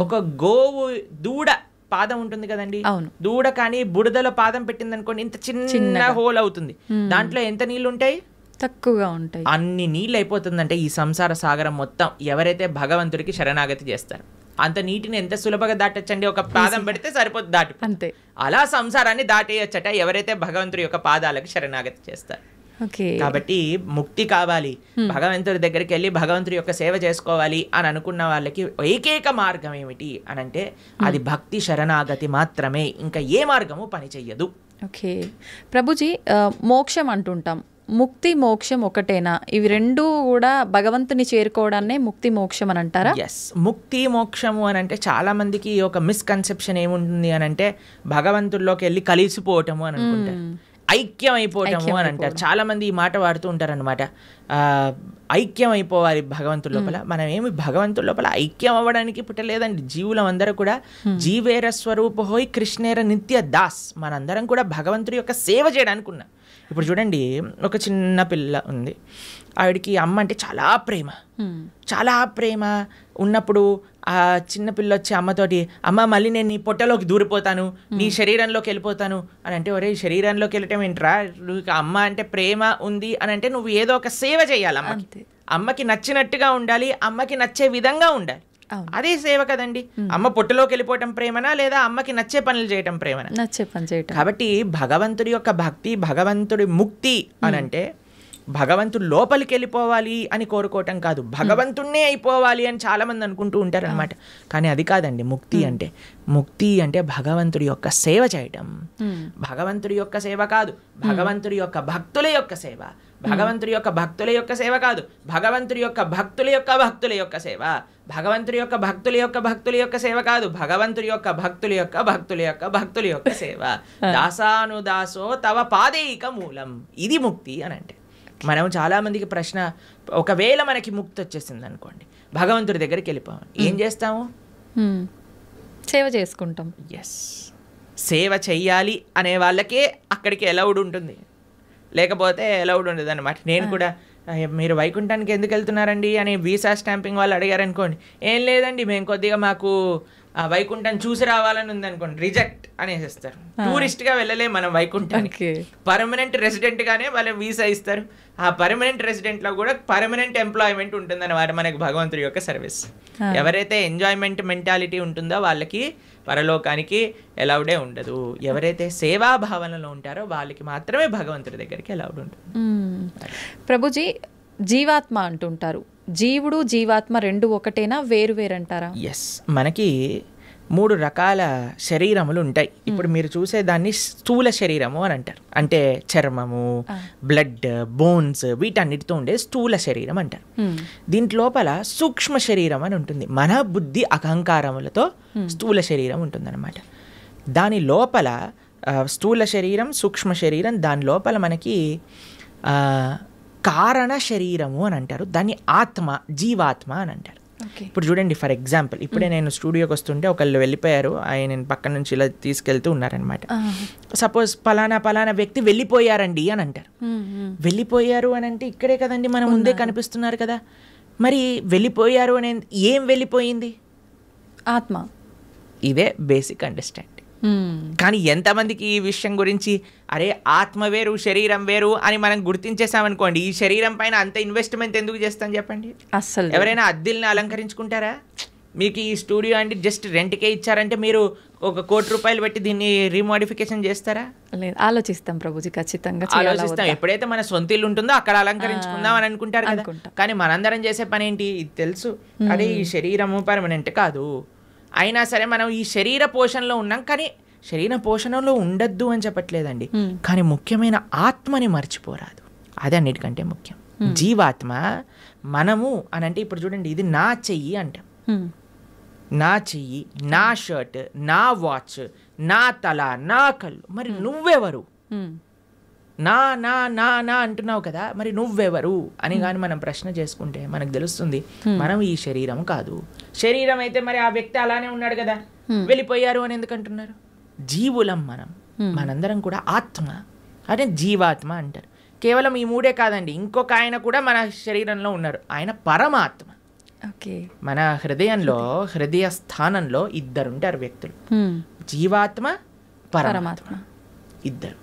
ఒక గోవు దూడ పాదం ఉంటుంది కదండి, దూడ కానీ బురదలో పాదం పెట్టింది అనుకోండి, ఇంత చిన్న హోల్ అవుతుంది, దాంట్లో ఎంత నీళ్లు ఉంటాయి? తక్కువగా ఉంటాయి. అన్ని నీళ్ళు అయిపోతుందంటే ఈ సంసార సాగరం మొత్తం ఎవరైతే భగవంతుడికి శరణాగతి చేస్తారు. అంత నీటిని ఎంత సులభంగా దాటొచ్చండి, ఒక పాదం పెడితే సరిపోతుంది, దాటి అంతే. అలా సంసారాన్ని దాటేయచ్చట ఎవరైతే భగవంతుడి యొక్క పాదాలకు శరణాగతి చేస్తారు. కాబట్టి ముక్తి కావాలి, భగవంతుడి దగ్గరికి వెళ్ళి భగవంతుడి యొక్క సేవ చేసుకోవాలి అని అనుకున్న వాళ్ళకి ఏకైక మార్గం ఏమిటి అని అంటే అది భక్తి శరణాగతి మాత్రమే, ఇంకా ఏ మార్గము పని చెయ్యదు. ఓకే ప్రభుజీ, మోక్షం అంటుంటాం, ముక్తి మోక్షం ఒకటేనా? ఇవి రెండూ కూడా భగవంతుని చేరుకోవడాన్నే ముక్తి మోక్షం అని అంటారా? ఎస్, ముక్తి మోక్షము అని అంటే చాలా మందికి ఒక మిస్కన్సెప్షన్ ఏముంటుంది అని అంటే భగవంతుల్లోకి వెళ్ళి కలిసిపోవటము అని అనుకుంటారు, ఐక్యం అయిపోవటము అని అంటారు. చాలా మంది ఈ మాట వాడుతూ ఉంటారు అనమాట. ఐక్యం అయిపోవాలి భగవంతుడి లోపల. మనం ఏమి భగవంతుడి లోపల ఐక్యం అవ్వడానికి పుట్టలేదండి. జీవులం అందరూ కూడా జీవేర స్వరూప హోయ్ కృష్ణేర నిత్య దాస్, మనందరం కూడా భగవంతుడి యొక్క సేవ చేయడానికి ఉన్నాం. ఇప్పుడు చూడండి, ఒక చిన్న పిల్ల ఉంది, ఆవిడికి అమ్మ అంటే చాలా ప్రేమ ఉన్నప్పుడు ఆ చిన్న పిల్ల వచ్చి అమ్మతోటి, అమ్మ మళ్ళీ నేను నీ పొట్టలోకి దూరిపోతాను, నీ శరీరంలోకి వెళ్ళిపోతాను అని అంటే, ఒరే శరీరంలోకి వెళ్ళటం ఏంట్రా, నువ్వు అమ్మ అంటే ప్రేమ ఉంది అని అంటే నువ్వు ఏదో ఒక సేవ చేయాలి, అమ్మకి నచ్చినట్టుగా ఉండాలి, అమ్మకి నచ్చే విధంగా ఉండాలి, అదే సేవ కదండి. అమ్మ పొట్టులోకి వెళ్ళిపోవటం ప్రేమనా, లేదా అమ్మకి నచ్చే పనులు చేయటం ప్రేమనా? నచ్చే పని చేయటం. కాబట్టి భగవంతుడి యొక్క భక్తి, భగవంతుడి ముక్తి అని అంటే భగవంతుడు లోపలికి వెళ్ళిపోవాలి అని కోరుకోవటం కాదు, భగవంతుడినే అయిపోవాలి అని చాలా మంది అనుకుంటూ ఉంటారు అనమాట. కానీ అది కాదండి ముక్తి అంటే. ముక్తి అంటే భగవంతుడి యొక్క సేవ చేయటం. భగవంతుడి యొక్క సేవ కాదు, భగవంతుడి యొక్క భక్తుల యొక్క సేవ. భగవంతుడి యొక్క భక్తుల యొక్క సేవ కాదు, భగవంతుడి యొక్క భక్తుల యొక్క భక్తుల యొక్క సేవ. భగవంతుడి యొక్క భక్తుల యొక్క భక్తుల యొక్క సేవ కాదు, భగవంతుడి యొక్క భక్తుల యొక్క భక్తుల యొక్క భక్తుల యొక్క సేవ. దాసానుదాసో తవ పాదేయిక మూలం, ఇది ముక్తి అని అంటే. మనం చాలామందికి ప్రశ్న, ఒకవేళ మనకి ముక్తి వచ్చేసింది అనుకోండి, భగవంతుడి దగ్గరికి వెళ్ళిపోవాలి, ఏం చేస్తాము? సేవ చేసుకుంటాం. ఎస్, సేవ చెయ్యాలి అనే వాళ్ళకే అక్కడికి అలౌడ్ ఉంటుంది, లేకపోతే అలౌడ్ ఉండదు అనమాట. నేను కూడా మీరు వైకుంఠానికి ఎందుకు వెళ్తున్నారండి అని వీసా స్టాంపింగ్ వాళ్ళు అడిగారు అనుకోండి, ఏం లేదండి మేము కొద్దిగా మాకు వైకుంఠం చూసి రావాలని ఉంది అనుకోండి, రిజెక్ట్ అనేసిస్తారు. టూరిస్ట్గా వెళ్ళలే మనం వైకుంఠానికి, పర్మనెంట్ రెసిడెంట్గానే వాళ్ళు వీసా ఇస్తారు. ఆ పర్మనెంట్ రెసిడెంట్లో కూడా పర్మనెంట్ ఎంప్లాయ్మెంట్ ఉంటుందన్నమాట మనకి భగవంతుడి యొక్క సర్వీస్. ఎవరైతే ఎంజాయ్మెంట్ మెంటాలిటీ ఉంటుందో వాళ్ళకి పరలోకానికి అలౌడే ఉండదు. ఎవరైతే సేవా భావనలో ఉంటారో వాళ్ళకి మాత్రమే భగవంతుడి దగ్గరికి అలౌడ్ ఉంటుంది. ప్రభుజీ, జీవాత్మ అంటుంటారు, జీవుడు జీవాత్మ రెండు ఒకటేనా, వేరు వేరంటారా? ఎస్, మనకి 3 రకాల శరీరములు ఉంటాయి. ఇప్పుడు మీరు చూసే దాన్ని స్థూల శరీరము అని అంటారు. అంటే చర్మము, బ్లడ్, బోన్స్ వీటన్నిటితో ఉండే స్థూల శరీరం అంటారు. దీంట్లోపల సూక్ష్మ శరీరం అని ఉంటుంది. మన బుద్ధి అహంకారములతో స్థూల శరీరం ఉంటుందన్నమాట. దాని లోపల స్థూల శరీరం, సూక్ష్మ శరీరం, దాని లోపల మనకి కారణ శరీరము అని అంటారు. దాన్ని ఆత్మ, జీవాత్మ అని అంటారు. ఇప్పుడు చూడండి, ఫర్ ఎగ్జాంపుల్ ఇప్పుడే నేను స్టూడియోకి వస్తుంటే ఒకళ్ళు వెళ్ళిపోయారు, ఆయన పక్కన నుంచి ఇలా తీసుకెళ్తూ ఉన్నారనమాట. సపోజ్ పలానా వ్యక్తి వెళ్ళిపోయారండి అని అంటారు. వెళ్ళిపోయారు అని అంటే ఇక్కడే కదండి మన ముందే కనిపిస్తున్నారు కదా. మరి వెళ్ళిపోయారు అనేది ఏం వెళ్ళిపోయింది? ఆత్మ. ఇదే బేసిక్ అండర్స్టాండింగ్. కానీ ఎంతమందికి ఈ విషయం గురించి అరే ఆత్మ వేరు శరీరం వేరు అని మనం గుర్తించేసామనుకోండి, ఈ శరీరం పైన అంత ఇన్వెస్ట్మెంట్ ఎందుకు చేస్తాం చెప్పండి? అస్సలు ఎవరైనా అద్దెల్ని అలంకరించుకుంటారా? మీకు ఈ స్టూడియో అంటే జస్ట్ రెంట్కే ఇచ్చారంటే మీరు ఒక ₹1,00,00,000 పెట్టి దీన్ని రీమోడిఫికేషన్ చేస్తారా? లేదు, ఆలోచిస్తాం ప్రభుజీ, ఖచ్చితంగా ఆలోచిస్తాం. ఎప్పుడైతే మన సొంత ఇల్లు ఉంటుందో అక్కడ అలంకరించుకుందాం అని అనుకుంటారు కదా. కానీ మనందరం చేసే పని ఏంటి? ఇది తెలుసు, అదే ఈ శరీరము పర్మనెంట్ కాదు, అయినా సరే మనం ఈ శరీర పోషణలో ఉన్నాం. కానీ శరీర పోషణలో ఉండద్దు అని చెప్పట్లేదండి, కానీ ముఖ్యమైన ఆత్మని మర్చిపోరాదు. అది అన్నిటికంటే ముఖ్యం. జీవాత్మ మనము అని అంటే ఇప్పుడు చూడండి, ఇది నా చెయ్యి అంటాం, నా చెయ్యి, నా షర్ట్, నా వాచ్, నా తల, నా కళ్ళు. మరి నువ్వెవరు? నా నా నా నా అంటున్నావు కదా, మరి నువ్వెవరు అని కానీ మనం ప్రశ్న చేసుకుంటే మనకు తెలుస్తుంది మనం ఈ శరీరం కాదు. శరీరం అయితే మరి ఆ వ్యక్తి అలానే ఉన్నాడు కదా, వెళ్ళిపోయారు అని ఎందుకు అంటున్నారు? జీవులం మనం, మనందరం కూడా ఆత్మ, అదే జీవాత్మ అంటారు. కేవలం ఈ మూడే కాదండి, ఇంకొక ఆయన కూడా మన శరీరంలో ఉన్నారు, ఆయన పరమాత్మ. మన హృదయంలో, హృదయ స్థానంలో ఇద్దరు ఉంటారు వ్యక్తులు, జీవాత్మ పరమాత్మ, ఇద్దరు.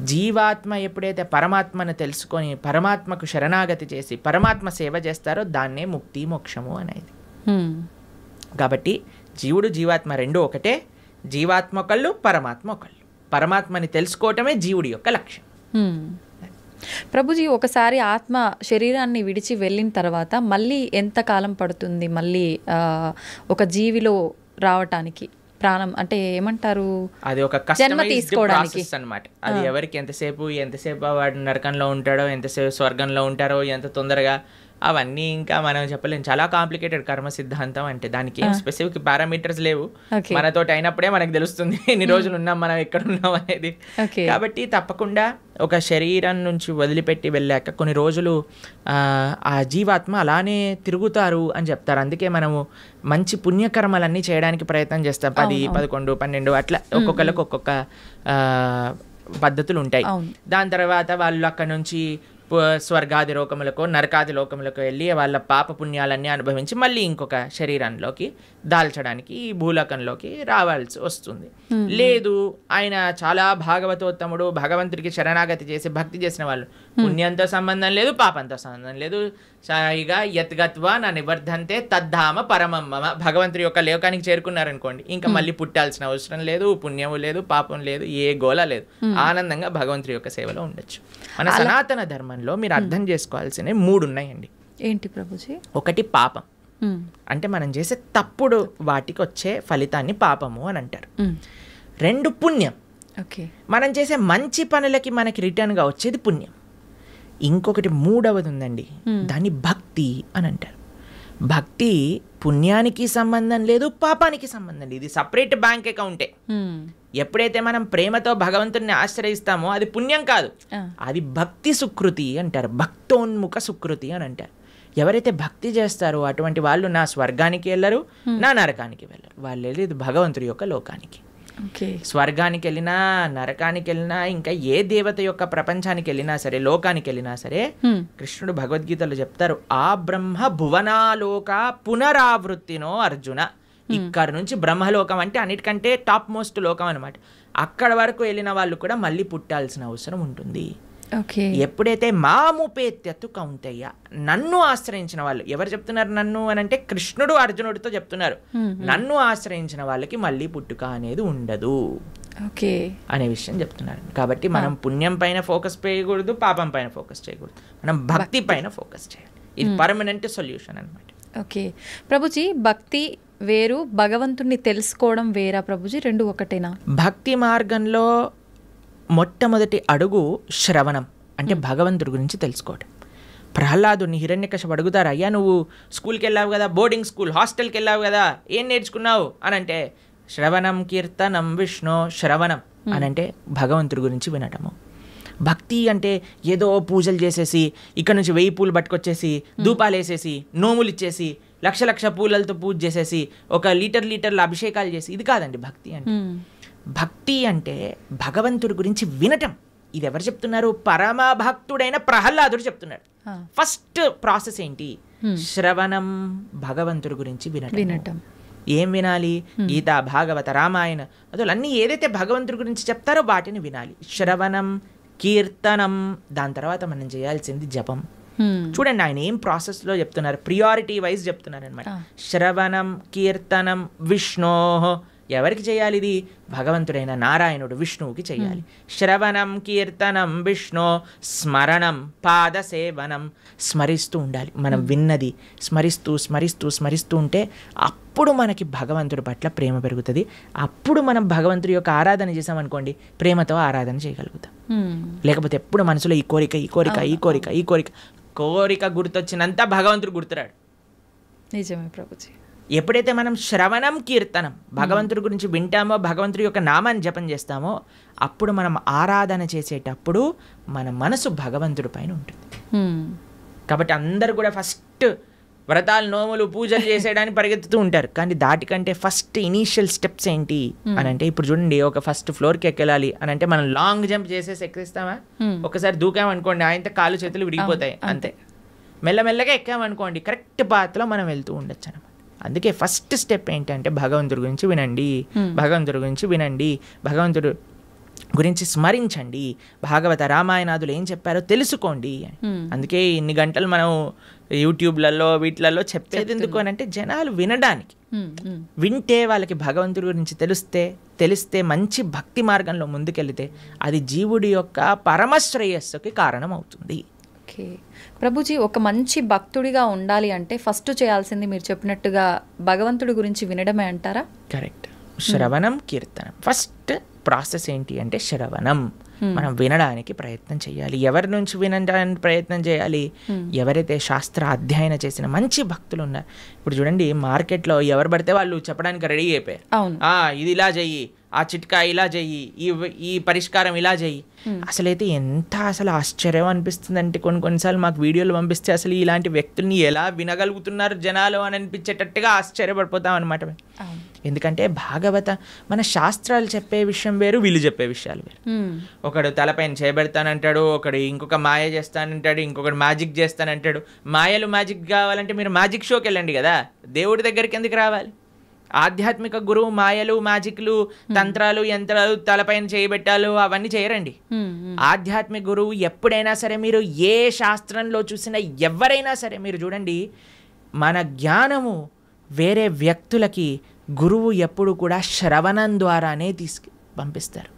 జీవాత్మ ఎప్పుడైతే పరమాత్మను తెలుసుకొని పరమాత్మకు శరణాగతి చేసి పరమాత్మ సేవ చేస్తారో దాన్నే ముక్తి మోక్షము అనేది. కాబట్టి జీవుడు జీవాత్మ రెండు ఒకటే, జీవాత్మ ఒకళ్ళు, పరమాత్మ ఒకళ్ళు. పరమాత్మని తెలుసుకోవటమే జీవుడి యొక్క లక్ష్యం. ప్రభుజీ, ఒకసారి ఆత్మ శరీరాన్ని విడిచి వెళ్ళిన తర్వాత మళ్ళీ ఎంత కాలం పడుతుంది మళ్ళీ ఒక జీవిలో రావటానికి? ప్రాణం అంటే ఏమంటారు, అది ఒక కస్టమైజ్డ్ ప్రాసెస్ అన్నమాట. అది ఎవరికి ఎంతసేపు వాడు నరకంలో ఉంటాడో, ఎంతసేపు స్వర్గంలో ఉంటారో, ఎంత తొందరగా, అవన్నీ ఇంకా మనం చెప్పలేము. చాలా కాంప్లికేటెడ్ కర్మ సిద్ధాంతం అంటే. దానికి ఏం స్పెసిఫిక్ పారామీటర్స్ లేవు, మనతో అయినప్పుడే మనకు తెలుస్తుంది ఎన్ని రోజులు ఉన్నాం, మనం ఎక్కడ ఉన్నాం అనేది. కాబట్టి తప్పకుండా ఒక శరీరం నుంచి వదిలిపెట్టి వెళ్ళాక కొన్ని రోజులు ఆ జీవాత్మ అలానే తిరుగుతారు అని చెప్తారు. అందుకే మనము మంచి పుణ్యకర్మలన్నీ చేయడానికి ప్రయత్నం చేస్తాం. 10, 11, 12 అట్లా ఒక్కొక్కరికి ఒక్కొక్క పద్ధతులు ఉంటాయి. దాని తర్వాత వాళ్ళు అక్కడ నుంచి స్వర్గాది లోకములకు, నరకాది లోకములకు వెళ్ళి వాళ్ళ పాప పుణ్యాలన్నీ అనుభవించి మళ్ళీ ఇంకొక శరీరంలోకి దాల్చడానికి ఈ భూలోకంలోకి రావాల్సి వస్తుంది. లేదు, ఆయన చాలా భాగవతోత్తముడు, భగవంతుడికి శరణాగతి చేసి భక్తి చేసిన వాళ్ళు, పుణ్యంతో సంబంధం లేదు, పాపంతో సంబంధం లేదు, సాయిగా యత్గత్వా నా నివర్ధంతే తద్ధామ పరమమ్మ, భగవంతుడి యొక్క లోకానికి చేరుకున్నారనుకోండి, ఇంకా మళ్ళీ పుట్టాల్సిన అవసరం లేదు, పుణ్యము లేదు, పాపం లేదు, ఏ గోల లేదు, ఆనందంగా భగవంతుడి యొక్క సేవలో ఉండొచ్చు. మన సనాతన ధర్మంలో మీరు అర్థం చేసుకోవాల్సినవి 3 ఉన్నాయండి. ఏంటి ప్రభుజీ? ఒకటి పాపం, అంటే మనం చేసే తప్పుడు వాటికి వచ్చే ఫలితాన్ని పాపము అని అంటారు. 2 పుణ్యం, మనం చేసే మంచి పనులకి మనకి రిటర్న్గా వచ్చేది పుణ్యం. ఇంకొకటి 3వది ఉందండి, దాన్ని భక్తి అని అంటారు. భక్తి పుణ్యానికి సంబంధం లేదు, పాపానికి సంబంధం లేదు, ఇది సపరేట్ బ్యాంక్ అకౌంటే. ఎప్పుడైతే మనం ప్రేమతో భగవంతుడిని ఆశ్రయిస్తామో అది పుణ్యం కాదు, అది భక్తి సుకృతి అంటారు, భక్తోన్ముఖ సుకృతి అని అంటారు. ఎవరైతే భక్తి చేస్తారో అటువంటి వాళ్ళు నా స్వర్గానికి వెళ్ళరు, నా నరకానికి వెళ్ళరు, వాళ్ళు వెళ్ళేది భగవంతుడి యొక్క లోకానికి. స్వర్గానికి వెళ్ళినా, నరకానికి వెళ్ళినా, ఇంకా ఏ దేవత యొక్క ప్రపంచానికి వెళ్ళినా సరే, లోకానికి వెళ్ళినా సరే, కృష్ణుడు భగవద్గీతలో చెప్తారు, ఆ బ్రహ్మ భువనాలోక పునరావృత్తినో అర్జున. ఇక్కడ నుంచి బ్రహ్మలోకం అంటే అన్నిటికంటే టాప్ మోస్ట్ లోకం అనమాట. అక్కడ వరకు వెళ్ళిన వాళ్ళు కూడా మళ్ళీ పుట్టాల్సిన అవసరం ఉంటుంది. ఎప్పుడైతే మాముపేత్యత్తు కౌంతయ్య, నన్ను ఆశ్రయించిన వాళ్ళు, ఎవరు చెప్తున్నారు నన్ను అని అంటే కృష్ణుడు అర్జునుడితో చెప్తున్నారు, నన్ను ఆశ్రయించిన వాళ్ళకి మళ్ళీ పుట్టుక అనేది ఉండదు అనే విషయం చెప్తున్నారు. కాబట్టి మనం పుణ్యం పైన ఫోకస్ చేయకూడదు, పాపం పైన ఫోకస్ చేయకూడదు, మనం భక్తి పైన ఫోకస్ చేయాలి. ఇది పర్మనెంట్ సొల్యూషన్ అనమాట. ఓకే ప్రభుజీ, భక్తి వేరు, భగవంతుణ్ణి తెలుసుకోవడం వేరా ప్రభుజీ? 2 ఒకటేనా? భక్తి మార్గంలో మొట్టమొదటి అడుగు శ్రవణం, అంటే భగవంతుడి గురించి తెలుసుకోవడం. ప్రహ్లాదుని హిరణ్యకశిపుడు అడుగుతారు, అయ్యా నువ్వు స్కూల్కి వెళ్ళావు కదా, బోర్డింగ్ స్కూల్, హాస్టల్కి వెళ్ళావు కదా, ఏం నేర్చుకున్నావు అని అంటే, శ్రవణం కీర్తనం విష్ణు, శ్రవణం అని అంటే భగవంతుడి గురించి వినటము. భక్తి అంటే ఏదో పూజలు చేసేసి ఇక్కడ నుంచి 1000 పూలు పట్టుకొచ్చేసి ధూపాలు వేసేసి నోములు ఇచ్చేసి లక్ష పూలలతో పూజ చేసేసి ఒక లీటర్ల అభిషేకాలు చేసి, ఇది కాదండి భక్తి అంటే. భక్తి అంటే భగవంతుడి గురించి వినటం. ఇది ఎవరు చెప్తున్నారు? పరమ భక్తుడైన ప్రహ్లాదుడు చెప్తున్నాడు. ఫస్ట్ ప్రాసెస్ ఏంటి? శ్రవణం భగవంతుడి గురించి వినటం. వినటం. ఏం వినాలి? గీత, భాగవత, రామాయణ అసలు అన్నీ ఏదైతే భగవంతుడి గురించి చెప్తారో వాటిని వినాలి. శ్రవణం, కీర్తనం, దాని తర్వాత మనం చేయాల్సింది జపం. చూడండి ఆయన ఏం ప్రాసెస్లో చెప్తున్నారు, ప్రియారిటీ వైజ్ చెప్తున్నారు అనమాట. శ్రవణం, కీర్తనం, విష్ణో. ఎవరికి చేయాలి ఇది? భగవంతుడైన నారాయణుడు విష్ణువుకి చేయాలి. శ్రవణం, కీర్తనం, విష్ణు, స్మరణం, పాద సేవనం. స్మరిస్తూ ఉండాలి. మనం విన్నది స్మరిస్తూ స్మరిస్తూ స్మరిస్తూ ఉంటే అప్పుడు మనకి భగవంతుడి పట్ల ప్రేమ పెరుగుతుంది. అప్పుడు మనం భగవంతుడి యొక్క ఆరాధన చేసామనుకోండి, ప్రేమతో ఆరాధన చేయగలుగుతాం. లేకపోతే ఎప్పుడు మనసులో ఈ కోరిక ఈ కోరిక ఈ కోరిక ఈ కోరిక కోరిక గుర్తొచ్చినంత భగవంతుడు గుర్తురాడు. నిజమే ప్రభుజీ. ఎప్పుడైతే మనం శ్రవణం, కీర్తనం భగవంతుడి గురించి వింటామో, భగవంతుడి యొక్క నామాన్ని జపం చేస్తామో, అప్పుడు మనం ఆరాధన చేసేటప్పుడు మన మనసు భగవంతుడి పైన ఉంటుంది. కాబట్టి అందరు కూడా ఫస్ట్ వ్రతాలు, నోములు, పూజలు చేసేయడానికి పరిగెత్తుతూ ఉంటారు. కానీ దాటికంటే ఫస్ట్ ఇనీషియల్ స్టెప్స్ ఏంటి అని అంటే, ఇప్పుడు చూడండి, ఒక ఫస్ట్ ఫ్లోర్కి ఎక్కాలి అని అంటే మనం లాంగ్ జంప్ చేసేసి ఎక్కిస్తామా? ఒకసారి దూకామనుకోండి, ఆయనతో కాళ్ళు చేతులు విరిగిపోతాయి, అంతే. మెల్లమెల్లగా ఎక్కామనుకోండి, కరెక్ట్ పాత్లో మనం వెళ్తూ ఉండొచ్చు అనమాట. అందుకే ఫస్ట్ స్టెప్ ఏంటంటే భగవంతుడి గురించి వినండి, భగవంతుడి గురించి వినండి, భగవంతుడు గురించి స్మరించండి, భాగవత, రామాయణాదులు ఏం చెప్పారో తెలుసుకోండి. అందుకే ఇన్ని గంటలు మనం యూట్యూబ్లలో వీటిలలో చెప్పేది ఎందుకు అని అంటే జనాలు వినడానికి. వింటే వాళ్ళకి భగవంతుడి గురించి తెలిస్తే మంచి భక్తి మార్గంలో ముందుకెళ్తే అది జీవుడి యొక్క పరమశ్రేయస్సుకి కారణం అవుతుంది. ఓకే ప్రభుజీ, ఒక మంచి భక్తుడిగా ఉండాలి అంటే ఫస్ట్ చేయాల్సింది మీరు చెప్పినట్టుగా భగవంతుడి గురించి వినడమే అంటారా? కరెక్ట్. శ్రవణం, కీర్తనం. ఫస్ట్ ప్రాసెస్ ఏంటి అంటే శ్రవణం. మనం వినడానికి ప్రయత్నం చేయాలి. ఎవరి నుంచి వినడానికి ప్రయత్నం చేయాలి? ఎవరైతే శాస్త్ర అధ్యయన చేసిన మంచి భక్తులు ఉన్నారు. ఇప్పుడు చూడండి, మార్కెట్లో ఎవరు పడితే వాళ్ళు చెప్పడానికి రెడీ అయిపోయారు. ఇది ఇలా చెయ్యి, ఆ చిట్కా ఇలా చెయ్యి, ఈ పరిష్కారం ఇలా చెయ్యి. అసలైతే ఎంత అసలు ఆశ్చర్యం అనిపిస్తుంది అంటే, కొన్నిసార్లు మాకు వీడియోలు పంపిస్తే అసలు ఇలాంటి వ్యక్తుల్ని ఎలా వినగలుగుతున్నారు జనాలు అని అనిపించేటట్టుగా ఆశ్చర్యపడిపోతాం అనమాట. ఎందుకంటే భాగవత మన శాస్త్రాలు చెప్పే విషయం వేరు, వీళ్ళు చెప్పే విషయాలు వేరు. ఒకడు తలపైన చేయబెడతానంటాడు, ఒకడు ఇంకొక మాయ చేస్తానంటాడు, ఇంకొకడు మ్యాజిక్ చేస్తానంటాడు. మాయలు, మ్యాజిక్ కావాలంటే మీరు మ్యాజిక్ షోకి వెళ్ళండి కదా, దేవుడి దగ్గరికి ఎందుకు రావాలి? ఆధ్యాత్మిక గురువు మాయలు, మ్యాజిక్లు, తంత్రాలు, యంత్రాలు, తలపైన చేయబెట్టాలు అవన్నీ చేయరండి. ఆధ్యాత్మిక గురువు ఎప్పుడైనా సరే, మీరు ఏ శాస్త్రంలో చూసినా ఎవరైనా సరే మీరు చూడండి, మన జ్ఞానము వేరే వ్యక్తులకి గురువు ఎప్పుడు కూడా శ్రవణం ద్వారానే పంపిస్తారు.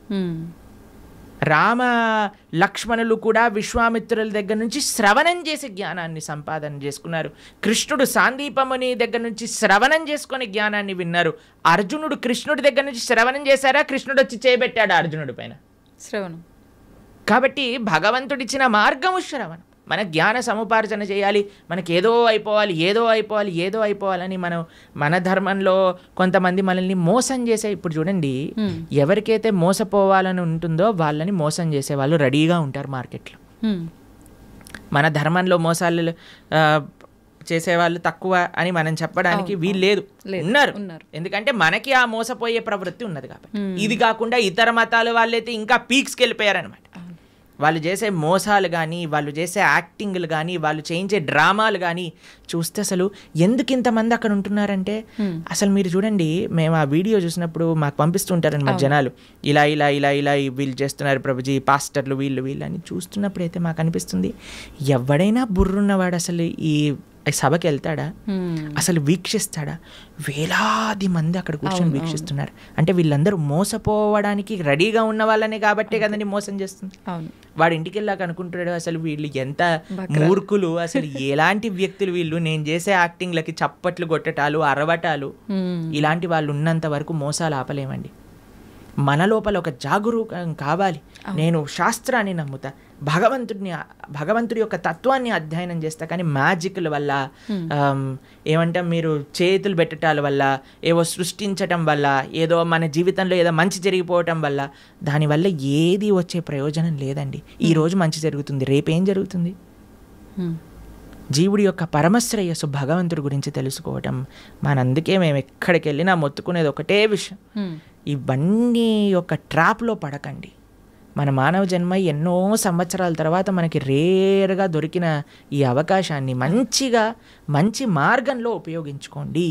రామ లక్ష్మణులు కూడా విశ్వామిత్రుల దగ్గర నుంచి శ్రవణం చేసి జ్ఞానాన్ని సంపాదన చేసుకున్నారు. కృష్ణుడు సాందీపముని దగ్గర నుంచి శ్రవణం చేసుకొని జ్ఞానాన్ని విన్నారు. అర్జునుడు కృష్ణుడి దగ్గర నుంచి శ్రవణం చేశారా? కృష్ణుడు వచ్చి చేయబెట్టాడు అర్జునుడి పైన శ్రవణం. కాబట్టి భగవంతుడిచ్చిన మార్గము శ్రవణం. మన జ్ఞాన సముపార్జన చేయాలి. మనకి ఏదో అయిపోవాలని మన ధర్మంలో కొంతమంది మనల్ని మోసం చేసే, ఇప్పుడు చూడండి, ఎవరికైతే మోసపోవాలని ఉంటుందో వాళ్ళని మోసం చేసే వాళ్ళు రెడీగా ఉంటారు మార్కెట్లో. మన ధర్మంలో మోసాలు చేసేవాళ్ళు తక్కువ అని మనం చెప్పడానికి వీలు లేదు, ఉన్నారు. ఎందుకంటే మనకి ఆ మోసపోయే ప్రవృత్తి ఉన్నది కాబట్టి. ఇది కాకుండా ఇతర మతాల వాళ్ళైతే ఇంకా పీక్స్కి వెళ్ళిపోయారనమాట. వాళ్ళు చేసే మోసాలు కానీ, వాళ్ళు చేసే యాక్టింగ్లు కానీ, వాళ్ళు చేయించే డ్రామాలు కానీ చూస్తే అసలు ఎందుకు ఇంతమంది అక్కడ ఉంటున్నారంటే, అసలు మీరు చూడండి, మేము ఆ వీడియో చూసినప్పుడు మాకు పంపిస్తుంటారనమాట జనాలు, ఇలా ఇలా ఇలా ఇలా వీళ్ళు చేస్తున్నారు ప్రభుజీ, పాస్టర్లు వీళ్ళు అని చూస్తున్నప్పుడు అయితే మాకు అనిపిస్తుంది, ఎవడైనా బుర్రున్నవాడు అసలు ఈ సభకి వెళ్తాడా? అసలు వీక్షిస్తాడా? వేలాది మంది అక్కడ కూర్చొని వీక్షిస్తున్నారు అంటే వీళ్ళందరూ మోసపోవడానికి రెడీగా ఉన్న వాళ్ళనే కాబట్టే కదండి మోసం చేస్తుంది. వాడు ఇంటికి వెళ్ళాక అనుకుంటున్నాడు, అసలు వీళ్ళు ఎంత మూర్ఖులు, అసలు ఎలాంటి వ్యక్తులు వీళ్ళు, నేను చేసే యాక్టింగ్లకి చప్పట్లు కొట్టటాలు, అరవటాలు, ఇలాంటి వాళ్ళు ఉన్నంత వరకు మోసాలు ఆపలేమండి. మన లోపల ఒక జాగరూకం కావాలి. నేను శాస్త్రాన్ని నమ్ముతా, భగవంతుడి యొక్క తత్వాన్ని అధ్యయనం చేస్తా, కానీ మ్యాజిక్ల వల్ల, ఏమంటాం, మీరు చేతులు పెట్టడాల వల్ల, ఏవో సృష్టించటం వల్ల, ఏదో మన జీవితంలో ఏదో మంచి జరిగిపోవటం వల్ల, దానివల్ల ఏది వచ్చే ప్రయోజనం లేదండి. ఈరోజు మంచి జరుగుతుంది, రేపేం జరుగుతుంది? జీవుడి యొక్క పరమశ్రేయస్సు భగవంతుడి గురించి తెలుసుకోవటం మనందుకే మేము ఎక్కడికి వెళ్ళినా మొత్తుకునేది ఒకటే విషయం, ఇవన్నీ యొక్క ట్రాప్లో పడకండి. మన మానవ జన్మ ఎన్నో సంవత్సరాల తర్వాత మనకి రేర్గా దొరికిన ఈ అవకాశాన్ని మంచి మార్గంలో ఉపయోగించుకోండి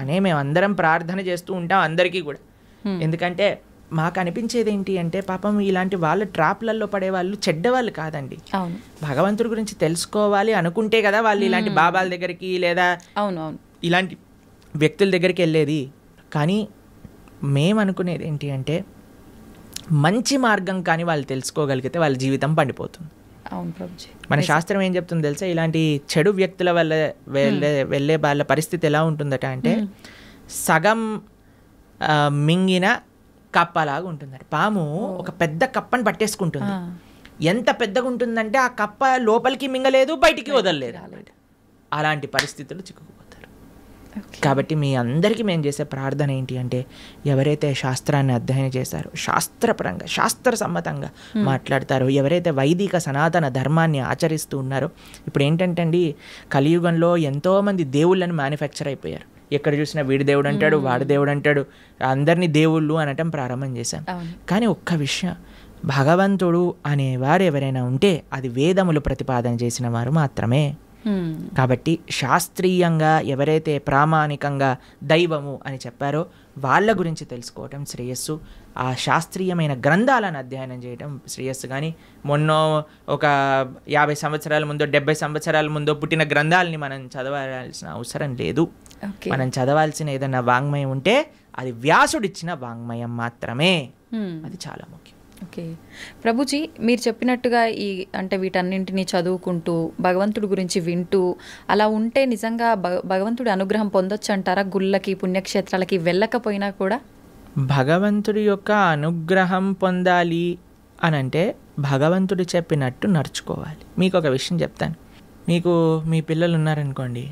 అనే మేము అందరం ప్రార్థన చేస్తూ ఉంటాం అందరికీ కూడా. ఎందుకంటే మాకు అనిపించేది ఏంటి అంటే పాపం ఇలాంటి వాళ్ళ ట్రాప్లలో పడే వాళ్ళు చెడ్డవాళ్ళు కాదండి. భగవంతుడి గురించి తెలుసుకోవాలి అనుకుంటే కదా వాళ్ళు ఇలాంటి బాబాల దగ్గరికి లేదా ఇలాంటి వ్యక్తుల దగ్గరికి వెళ్ళేది. కానీ మేము అనుకునేది ఏంటి అంటే మంచి మార్గం కానీ వాళ్ళు తెలుసుకోగలిగితే వాళ్ళ జీవితం పండిపోతుంది. మన శాస్త్రం ఏం చెప్తుంది తెలుసా, ఇలాంటి చెడు వ్యక్తుల వల్ల వెళ్ళే వాళ్ళ పరిస్థితి ఎలా ఉంటుందట అంటే సగం మింగిన కప్పలాగా ఉంటుందట. పాము ఒక పెద్ద కప్పని పట్టేసుకుంటుంది. ఎంత పెద్దగా ఉంటుందంటే ఆ కప్ప లోపలికి మింగలేదు, బయటికి వదలలేదు. అలాంటి పరిస్థితులు చిక్కుకుపోతారు. కాబట్టి మీ అందరికీ మేము చేసే ప్రార్థన ఏంటి అంటే ఎవరైతే శాస్త్రాన్ని అధ్యయనం చేశారో, శాస్త్రపరంగా శాస్త్రసమ్మతంగా మాట్లాడతారో, ఎవరైతే వైదిక సనాతన ధర్మాన్ని ఆచరిస్తూ ఉన్నారో, ఇప్పుడు ఏంటంటే అండి కలియుగంలో ఎంతోమంది దేవుళ్ళని మ్యానుఫ్యాక్చర్ అయిపోయారు. ఎక్కడ చూసినా వీడి దేవుడు అంటాడు, వాడి దేవుడు అంటాడు, అందరినీ దేవుళ్ళు అనటం ప్రారంభం చేశాం. కానీ ఒక్క విషయం, భగవంతుడు అనేవారు ఎవరైనా ఉంటే అది వేదములు ప్రతిపాదన చేసిన వారు మాత్రమే. కాబట్టి శాస్త్రీయంగా ఎవరైతే ప్రామాణికంగా దైవము అని చెప్పారో వాళ్ళ గురించి తెలుసుకోవటం శ్రేయస్సు. ఆ శాస్త్రీయమైన గ్రంథాలను అధ్యయనం చేయడం శ్రేయస్సు. కానీ మొన్న ఒక 50 సంవత్సరాల ముందో 70 సంవత్సరాల ముందో పుట్టిన గ్రంథాలని మనం చదవాల్సిన అవసరం లేదు. మనం చదవాల్సిన ఏదన్నా వాంగ్మయం ఉంటే అది వ్యాసుడిచ్చిన వాంగ్మయం మాత్రమే. అది చాలా ముఖ్యం. ఓకే ప్రభుజీ, మీరు చెప్పినట్టుగా అంటే వీటన్నింటినీ చదువుకుంటూ భగవంతుడి గురించి వింటూ అలా ఉంటే నిజంగా భగవంతుడి అనుగ్రహం పొందొచ్చు అంటారా? గుళ్ళకి పుణ్యక్షేత్రాలకి వెళ్ళకపోయినా కూడా భగవంతుడి యొక్క అనుగ్రహం పొందాలి అని అంటే భగవంతుడు చెప్పినట్టు నడుచుకోవాలి. మీకు ఒక విషయం చెప్తాను. మీకు మీ పిల్లలు ఉన్నారనుకోండి,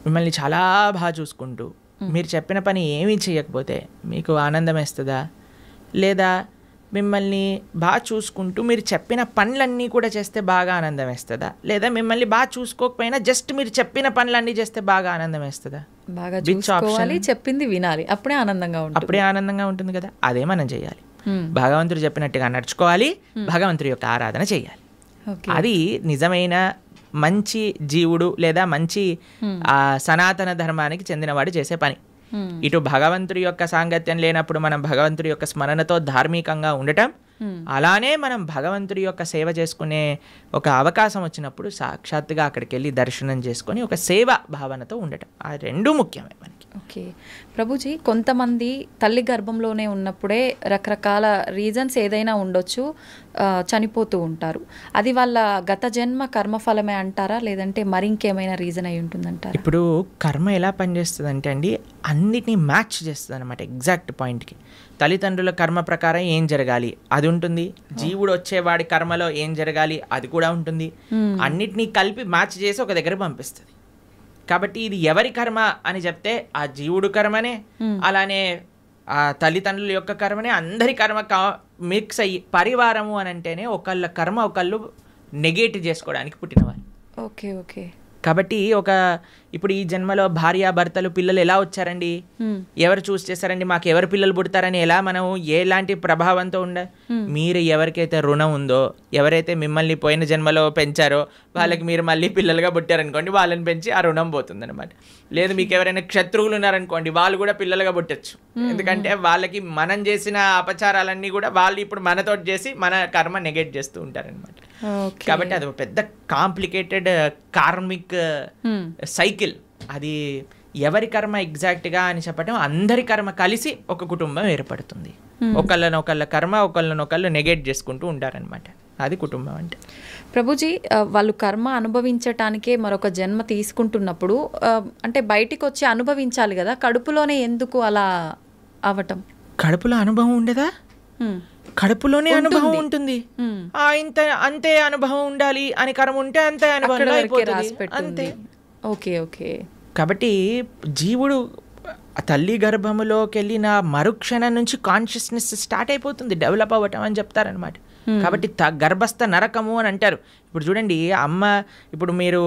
మిమ్మల్ని చాలా బాగా చూసుకుంటూ మీరు చెప్పిన పని ఏమీ చేయకపోతే మీకు ఆనందం వేస్తుందా? లేదా మిమ్మల్ని బాగా చూసుకుంటూ మీరు చెప్పిన పనులన్నీ కూడా చేస్తే బాగా ఆనందం వేస్తుందా? లేదా మిమ్మల్ని బాగా చూసుకోకపోయినా జస్ట్ మీరు చెప్పిన పనులన్నీ చేస్తే బాగా ఆనందం వేస్తుందా? బాగా చూసుకోవాలి, చెప్పింది వినాలి, అప్పుడే ఆనందంగా ఉంటుంది కదా. అదే మనం చేయాలి. భగవంతుడు చెప్పినట్టుగా నడుచుకోవాలి, భగవంతుడి యొక్క ఆరాధన చేయాలి. అది నిజమైన మంచి జీవుడు లేదా మంచి సనాతన ధర్మానికి చెందినవాడు చేసే పని. ఇటు భగవంతుడి యొక్క సాంగత్యం లేనప్పుడు మనం భగవంతుడి యొక్క స్మరణతో ధార్మికంగా ఉండటం, అలానే మనం భగవంతుడి యొక్క సేవ చేసుకునే ఒక అవకాశం వచ్చినప్పుడు సాక్షాత్తుగా అక్కడికి వెళ్ళి దర్శనం చేసుకొని ఒక సేవ భావనతో ఉండటం, ఆ రెండు ముఖ్యమే మనకి. ఓకే ప్రభుజీ, కొంతమంది తల్లి గర్భంలోనే ఉన్నప్పుడే రకరకాల రీజన్స్ ఏదైనా ఉండొచ్చు, చనిపోతూ ఉంటారు. అది వాళ్ళ గత జన్మ కర్మఫలమే అంటారా, లేదంటే మరి ఇంకేమైనా రీజన్ అయి ఉంటుందంటారా? ఇప్పుడు కర్మ ఎలా పనిచేస్తుంది అంటే అండి, అన్నిటినీ మ్యాచ్ చేస్తుంది అనమాట ఎగ్జాక్ట్ పాయింట్కి. తల్లిదండ్రుల కర్మ ప్రకారం ఏం జరగాలి అది ఉంటుంది, జీవుడు వచ్చేవాడి కర్మలో ఏం జరగాలి అది కూడా ఉంటుంది. అన్నిటినీ కలిపి మ్యాచ్ చేసి ఒక దగ్గర పంపిస్తుంది. కాబట్టి ఇది ఎవరి కర్మ అని చెప్తే ఆ జీవుడు కర్మనే, అలానే ఆ తల్లిదండ్రుల యొక్క కర్మనే, అందరి కర్మ మిక్స్ అయ్యి పరివారము అని అంటేనే ఒకళ్ళ కర్మ ఒకళ్ళు నెగేట్ చేసుకోవడానికి పుట్టినవారు. Okay okay. కాబట్టి ఇప్పుడు ఈ జన్మలో భార్యాభర్తలు పిల్లలు ఎలా వచ్చారండి, ఎవరు చూస్ చేశారండి, మాకు ఎవరు పిల్లలు పుడతారని ఎలా మనం ఎలాంటి ప్రభావంతో మీరు ఎవరికైతే రుణం ఉందో, ఎవరైతే మిమ్మల్ని పోయిన జన్మలో పెంచారో వాళ్ళకి మీరు మళ్ళీ పిల్లలుగా పుట్టారనుకోండి, వాళ్ళని పెంచి ఆ రుణం పోతుంది అనమాట. లేదు మీకు ఎవరైనా శత్రువులు ఉన్నారనుకోండి, వాళ్ళు కూడా పిల్లలుగా పుట్టచ్చు. ఎందుకంటే వాళ్ళకి మనం చేసిన అపచారాలన్నీ కూడా వాళ్ళు ఇప్పుడు మనతో చేసి మన కర్మ నెగెట్ చేస్తూ ఉంటారనమాట. కాబట్టి అది ఒక పెద్ద కాంప్లికేటెడ్ కార్మిక్ సైకిల్. అది ఎవరి కర్మ ఎగ్జాక్ట్గా అని చెప్పడం, అందరి కర్మ కలిసి ఒక కుటుంబం ఏర్పడుతుంది. ఒకళ్ళ కర్మ ఒకళ్ళు నెగెట్ చేసుకుంటూ ఉంటారనమాట. అది కుటుంబం అంటే. ప్రభుజీ, వాళ్ళు కర్మ అనుభవించటానికే మరొక జన్మ తీసుకుంటున్నప్పుడు అంటే బయటికి వచ్చి అనుభవించాలి కదా, కడుపులోనే ఎందుకు అలా అవటం? కడుపులో అనుభవం ఉండదా? కడుపులోనే అనుభవం ఉంటుంది. అంతే అనుభవం ఉండాలి అని కర్మ ఉంటే అంతే అనుభవం అంతే. Okay okay. కాబట్టి జీవుడు తల్లి గర్భములోకి వెళ్ళిన మరుక్షణం నుంచి కాన్షియస్నెస్ స్టార్ట్ అయిపోతుంది, డెవలప్ అవ్వటం అని చెప్తారనమాట. కాబట్టి గర్భస్థ నరకము అని అంటారు. ఇప్పుడు చూడండి, అమ్మ ఇప్పుడు మీరు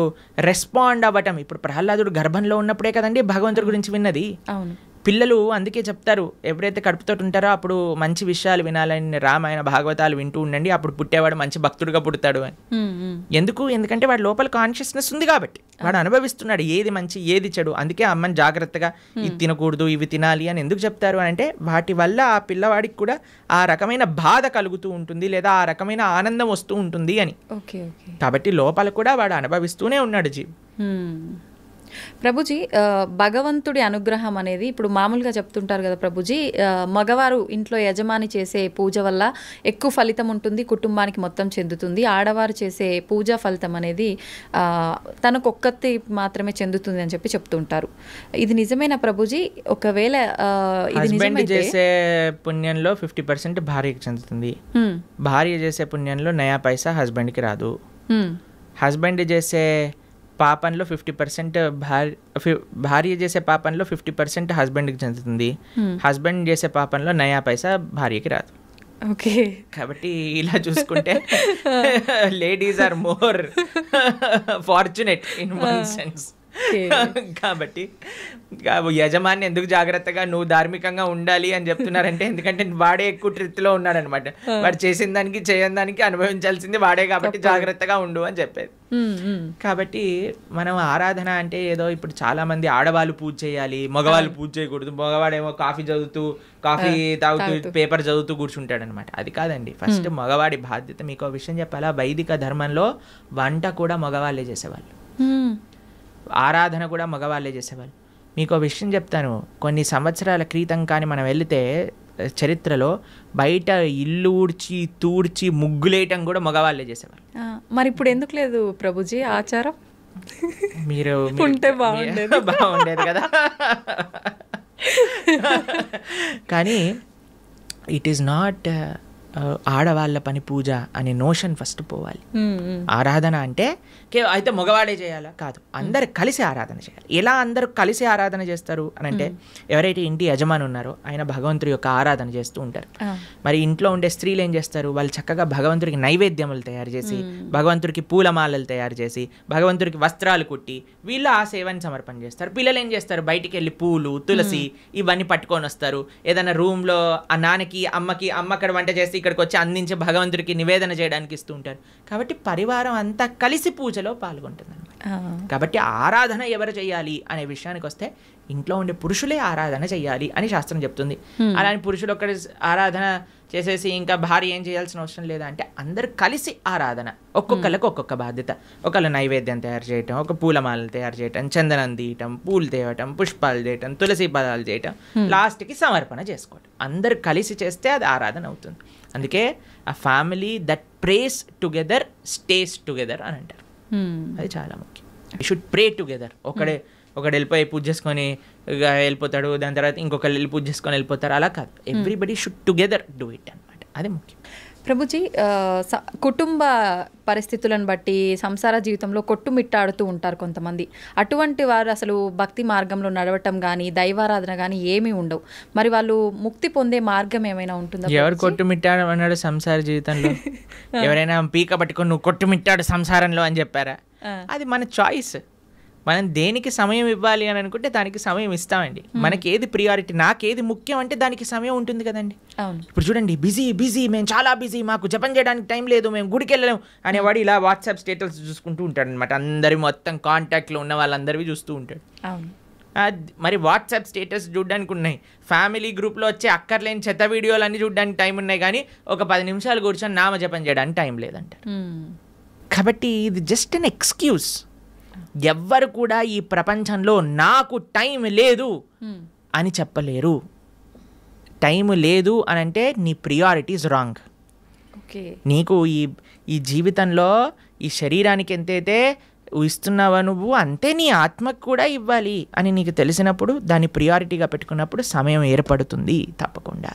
రెస్పాండ్ అవ్వటం, ఇప్పుడు ప్రహ్లాదుడు గర్భంలో ఉన్నప్పుడే కదండి భగవంతుడి గురించి విన్నది. పిల్లలు అందుకే చెప్తారు, ఎప్పుడైతే కడుపుతో ఉంటారో అప్పుడు మంచి విషయాలు వినాలని రామాయణ భాగవతాలు వింటూ ఉండండి, అప్పుడు పుట్టేవాడు మంచి భక్తుడిగా పుడతాడు అని. ఎందుకంటే వాడి లోపల కాన్షియస్నెస్ ఉంది కాబట్టి, వాడు అనుభవిస్తున్నాడు ఏది మంచి ఏది చెడు. అందుకే అమ్మని జాగ్రత్తగా ఇది తినకూడదు ఇవి తినాలి అని ఎందుకు చెప్తారు అని అంటే, వాటి వల్ల ఆ పిల్లవాడికి కూడా ఆ రకమైన బాధ కలుగుతూ ఉంటుంది, లేదా ఆ రకమైన ఆనందం వస్తూ ఉంటుంది అని. కాబట్టి లోపల కూడా వాడు అనుభవిస్తూనే ఉన్నాడు జీవి. ప్రభుజీ, భగవంతుడి అనుగ్రహం అనేది ఇప్పుడు మామూలుగా చెప్తుంటారు కదా ప్రభుజీ, మగవారు ఇంట్లో యజమాని చేసే పూజ వల్ల ఎక్కువ ఫలితం ఉంటుంది, కుటుంబానికి మొత్తం చెందుతుంది. ఆడవారు చేసే పూజా ఫలితం అనేది తనకు ఒక్కటి మాత్రమే చెందుతుంది అని చెప్పి చెప్తుంటారు. ఇది నిజమేనా ప్రభుజీ? ఒకవేళ ఇది నిజమైతే చేసే పుణ్యంలో 50% భార్యకి చెందుతుంది, భార్య చేసే పుణ్యంలో నయా పైసా హస్బెండ్కి రాదు. హస్బెండ్ చేసే పాపంలో 50% భార్య చేసే పాపంలో 50% హస్బెండ్కి చెందుతుంది, హస్బెండ్ చేసే పాపంలో నయా పైసా భార్యకి రాదు. ఓకే, కాబట్టి ఇలా చూసుకుంటే ladies are more fortunate in one sense. కాబట్టి యజమాని ఎందుకు జాగ్రత్తగా నువ్వు ధార్మికంగా ఉండాలి అని చెప్తున్నారంటే, ఎందుకంటే వాడే ఎక్కువ ట్రిత్లో ఉన్నాడనమాట. వాడు చేసిన దానికి చేయని దానికి అనుభవించాల్సింది వాడే, కాబట్టి జాగ్రత్తగా ఉండు అని చెప్పేది. కాబట్టి మనం ఆరాధన అంటే ఏదో ఇప్పుడు చాలా మంది ఆడవాళ్ళు పూజ చేయాలి, మగవాళ్ళు పూజ చేయకూడదు, మగవాడేమో కాఫీ తాగుతూ పేపర్ చదువుతూ కూర్చుంటాడు అనమాట. అది కాదండి. ఫస్ట్ మగవాడి బాధ్యత. మీకు విషయం చెప్పాలా, వైదిక ధర్మంలో వంట కూడా మగవాళ్ళే చేసేవాళ్ళు, ఆరాధన కూడా మగవాళ్ళే చేసేవాళ్ళు. మీకు విషయం చెప్తాను, కొన్ని సంవత్సరాల క్రితం కానీ మనం వెళితే చరిత్రలో బయట ఇల్లు ఊడ్చి తూడ్చి ముగ్గులేయటం కూడా మగవాళ్ళే చేసేవాళ్ళు. మరి ఇప్పుడు ఎందుకు లేదు ప్రభుజీ ఆచారం? మీరు ఉంటే బాగుండేది కదా. కానీ ఇట్ ఈస్ నాట్ ఆడవాళ్ళ పని పూజ అనే నోషన్ ఫస్ట్ పోవాలి. ఆరాధన అంటే అయితే మగవాడే చేయాలా? కాదు, అందరు కలిసి ఆరాధన చేయాలి. ఎలా అందరూ కలిసి ఆరాధన చేస్తారు అని అంటే, ఎవరైతే ఇంటి యజమాని ఉన్నారో ఆయన భగవంతుడి యొక్క ఆరాధన చేస్తూ ఉంటారు. మరి ఇంట్లో ఉండే స్త్రీలు ఏం చేస్తారు? వాళ్ళు చక్కగా భగవంతుడికి నైవేద్యములు తయారు చేసి, భగవంతుడికి పూలమాలలు తయారు చేసి, భగవంతుడికి వస్త్రాలు కుట్టి వీళ్ళు ఆ సేవని సమర్పణ చేస్తారు. పిల్లలు ఏం చేస్తారు? బయటికి వెళ్ళి పూలు తులసి ఇవన్నీ పట్టుకొని వస్తారు. ఏదైనా రూమ్లో ఆ నాన్నకి అమ్మకి, అమ్మ అక్కడ వంట చేసి ఇక్కడికి వచ్చి అందించి భగవంతుడికి నివేదన చేయడానికి ఇస్తూ ఉంటారు. కాబట్టి పరివారం అంతా కలిసి పూజలో పాల్గొంటుంది అనమాట. కాబట్టి ఆరాధన ఎవరు చేయాలి అనే విషయానికి వస్తే, ఇంట్లో ఉండే పురుషులే ఆరాధన చేయాలి అని శాస్త్రం చెప్తుంది. అలానే పురుషులు ఒక్కడి ఆరాధన చేసేసి ఇంకా భార్య ఏం చేయాల్సిన అవసరం లేదా అంటే, అందరు కలిసి ఆరాధన. ఒక్కొక్కరికి ఒక్కొక్క బాధ్యత. ఒకళ్ళు నైవేద్యం తయారు చేయటం, ఒక పూలమాలలు తయారు చేయటం, చందనం తీయటం, పూలు తేవటం, పుష్పాలు చేయటం, తులసి పదాలు చేయటం, లాస్ట్కి సమర్పణ చేసుకోవటం. అందరు కలిసి చేస్తే అది ఆరాధన అవుతుంది. అందుకే ఆ family that praise together stays together అని అంటారు. అది చాలా ముఖ్యం. You should pray together. ఒకడు వెళ్ళిపోయి పూజ చేసుకొని వెళ్ళిపోతాడు, దాని తర్వాత ఇంకొకరు వెళ్ళి పూజ చేసుకొని వెళ్ళిపోతారు, అలా కాదు. Everybody should together do it అనమాట. అది ముఖ్యం. ప్రభుజీ, కుటుంబ పరిస్థితులను బట్టి సంసార జీవితంలో కొట్టుమిట్టాడుతూ ఉంటారు కొంతమంది. అటువంటి వారు అసలు భక్తి మార్గంలో నడవటం కానీ దైవారాధన కానీ ఏమీ ఉండవు. మరి వాళ్ళు ముక్తి పొందే మార్గం ఏమైనా ఉంటుందా? ఎవరు కొట్టుమిట్టాడు అన్నాడు సంసార జీవితంలో? ఎవరైనా పీక పట్టుకొని నువ్వు కొట్టుమిట్టాడు సంసారంలో అని చెప్పారా? అది మన చాయిస్. మనం దేనికి సమయం ఇవ్వాలి అని అనుకుంటే దానికి సమయం ఇస్తామండి. మనకి ఏది ప్రియారిటీ, నాకేది ముఖ్యం అంటే దానికి సమయం ఉంటుంది కదండి. ఇప్పుడు చూడండి, బిజీ, మేము చాలా బిజీ, మాకు జపం చేయడానికి టైం లేదు, మేము గుడికి వెళ్ళలేము అనేవాడు ఇలా వాట్సాప్ స్టేటస్ చూసుకుంటూ ఉంటాడు అనమాట. అందరి మొత్తం కాంటాక్ట్లో ఉన్న వాళ్ళందరివి చూస్తూ ఉంటాడు. మరి వాట్సాప్ స్టేటస్ చూడడానికి ఉన్నాయి, ఫ్యామిలీ గ్రూప్లో వచ్చే అక్కర్లేని చెత్త వీడియోలు అన్నీ చూడడానికి టైం ఉన్నాయి, కానీ ఒక 10 నిమిషాలు కూర్చొని నామజపం చేయడానికి టైం లేదంటారు. కాబట్టి ఇది జస్ట్ అన్ ఎక్స్క్యూజ్. ఎవ్వరు కూడా ఈ ప్రపంచంలో నాకు టైం లేదు అని చెప్పలేరు. టైం లేదు అని అంటే నీ ప్రియారిటీస్ రాంగ్. నీకు ఈ జీవితంలో ఈ శరీరానికి ఎంతైతే ఇస్తున్నావా నువ్వు, అంతే నీ ఆత్మకు కూడా ఇవ్వాలి అని నీకు తెలిసినప్పుడు, దాన్ని ప్రియారిటీగా పెట్టుకున్నప్పుడు సమయం ఏర్పడుతుంది తప్పకుండా.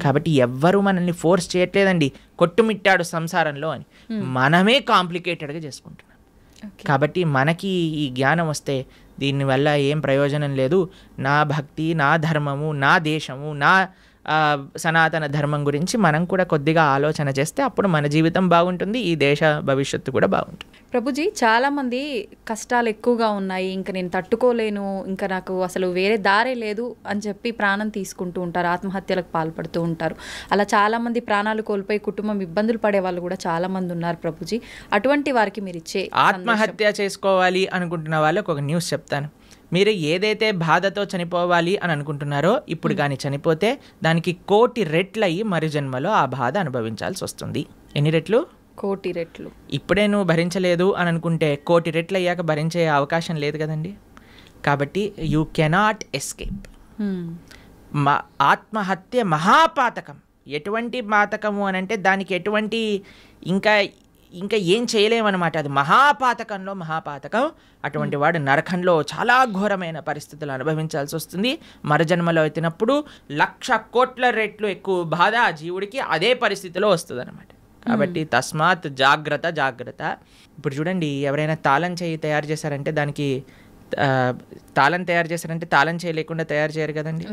కాబట్టి ఎవ్వరూ మనల్ని ఫోర్స్ చేయట్లేదండి కొట్టుమిట్టాడు సంసారంలో అని. మనమే కాంప్లికేటెడ్గా చేసుకుంటున్నాం. కాబట్టి మనకి ఈ జ్ఞానం వస్తే దీనివల్ల ఏం ప్రయోజనం లేదు. నా భక్తి, నా ధర్మము, నా దేశము, నా సనాతన ధర్మం గురించి మనం కూడా కొద్దిగా ఆలోచన చేస్తే అప్పుడు మన జీవితం బాగుంటుంది, ఈ దేశ భవిష్యత్తు కూడా బాగుంటుంది. ప్రభుజీ, చాలామంది కష్టాలు ఎక్కువగా ఉన్నాయి, ఇంకా నేను తట్టుకోలేను, ఇంకా నాకు అసలు వేరే దారే లేదు అని చెప్పి ప్రాణం తీసుకుంటూ ఉంటారు, ఆత్మహత్యలకు పాల్పడుతూ ఉంటారు. అలా చాలామంది ప్రాణాలు కోల్పోయి కుటుంబం ఇబ్బందులు పడే వాళ్ళు కూడా చాలామంది ఉన్నారు ప్రభుజీ. అటువంటి వారికి మీరు ఇచ్చే ఆత్మహత్య చేసుకోవాలి అనుకుంటున్న వాళ్ళకి ఒక న్యూస్ చెప్తాను. మీరు ఏదైతే బాధతో చనిపోవాలి అని అనుకుంటున్నారో ఇప్పుడు కానీ చనిపోతే దానికి 1,000,000 రెట్లు అయ్యి మరి జన్మలో ఆ బాధ అనుభవించాల్సి వస్తుంది. ఎన్ని రెట్లు? 1,000,000 రెట్లు. ఇప్పుడే నువ్వు భరించలేదు అని అనుకుంటే 1,000,000 రెట్లు అయ్యాక భరించే అవకాశం లేదు కదండి. కాబట్టి యూ కెనాట్ ఎస్కేప్. ఆత్మహత్య మహాపాతకం. ఎటువంటి పాతకము అని అంటే దానికి ఎటువంటి ఇంకా ఏం చేయలేమన్నమాట. అది మహాపాతకంలో మహాపాతకం. అటువంటి వాడు నరకంలో చాలా ఘోరమైన పరిస్థితులు అనుభవించాల్సి వస్తుంది. మరజన్మలో ఎత్తినప్పుడు 1,00,00,000,000 రెట్లు ఎక్కువ బాధ ఆ జీవుడికి అదే పరిస్థితిలో వస్తుంది అనమాట. కాబట్టి తస్మాత్ జాగ్రత్త జాగ్రత్త. ఇప్పుడు చూడండి, ఎవరైనా తాళం చేయి తయారు చేశారంటే దానికి తాళం తయారు చేశారంటే తాళం చేయి లేకుండా తయారు చేయరు కదండి.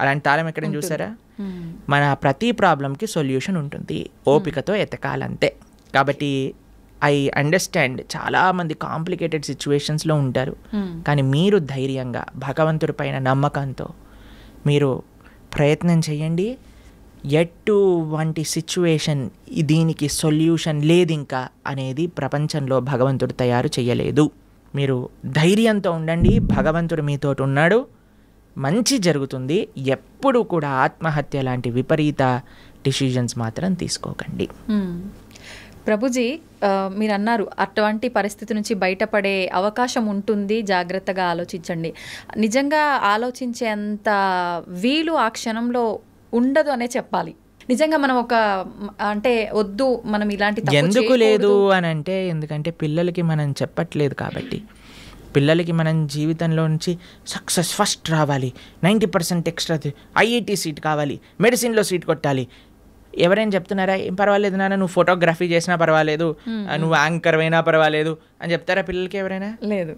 అలాంటి తాళం ఎక్కడైనా చూసారా? మన ప్రతి ప్రాబ్లంకి సొల్యూషన్ ఉంటుంది, ఓపికతో ఎతకాలంతే. కాబట్టి ఐ అండర్స్టాండ్ చాలామంది కాంప్లికేటెడ్ సిచ్యువేషన్స్లో ఉంటారు, కానీ మీరు ధైర్యంగా భగవంతుడి పైన నమ్మకంతో మీరు ప్రయత్నం చేయండి. ఎటువంటి సిచ్యువేషన్ దీనికి సొల్యూషన్ లేదు ఇంకా అనేది ప్రపంచంలో భగవంతుడు తయారు చేయలేదు. మీరు ధైర్యంతో ఉండండి, భగవంతుడు మీతో ఉన్నాడు, మంచి జరుగుతుంది. ఎప్పుడు కూడా ఆత్మహత్య లాంటి విపరీత డిసిజన్స్ మాత్రం తీసుకోకండి. ప్రభుజీ, మీరు అన్నారు అటువంటి పరిస్థితి నుంచి బయటపడే అవకాశం ఉంటుంది, జాగ్రత్తగా ఆలోచించండి. నిజంగా ఆలోచించేంత వీలు ఆ క్షణంలో ఉండదు అనే చెప్పాలి. నిజంగా మనం అంటే వద్దు, మనం ఇలాంటి ఎందుకు లేదు అని అంటే, ఎందుకంటే పిల్లలకి మనం చెప్పట్లేదు కాబట్టి. పిల్లలకి మనం జీవితంలో నుంచి సక్సెస్ ఫస్ట్ రావాలి, 90% ఎక్స్ట్రా, ఐఐటి సీట్ కావాలి, మెడిసిన్లో సీట్ కొట్టాలి. ఎవరైనా చెప్తున్నారా ఏం పర్వాలేదు నాన్న, నువ్వు ఫోటోగ్రఫీ చేసినా పర్వాలేదు, నువ్వు యాంకర్ అయినా పర్వాలేదు అని చెప్తారా పిల్లలకి ఎవరైనా? లేదు.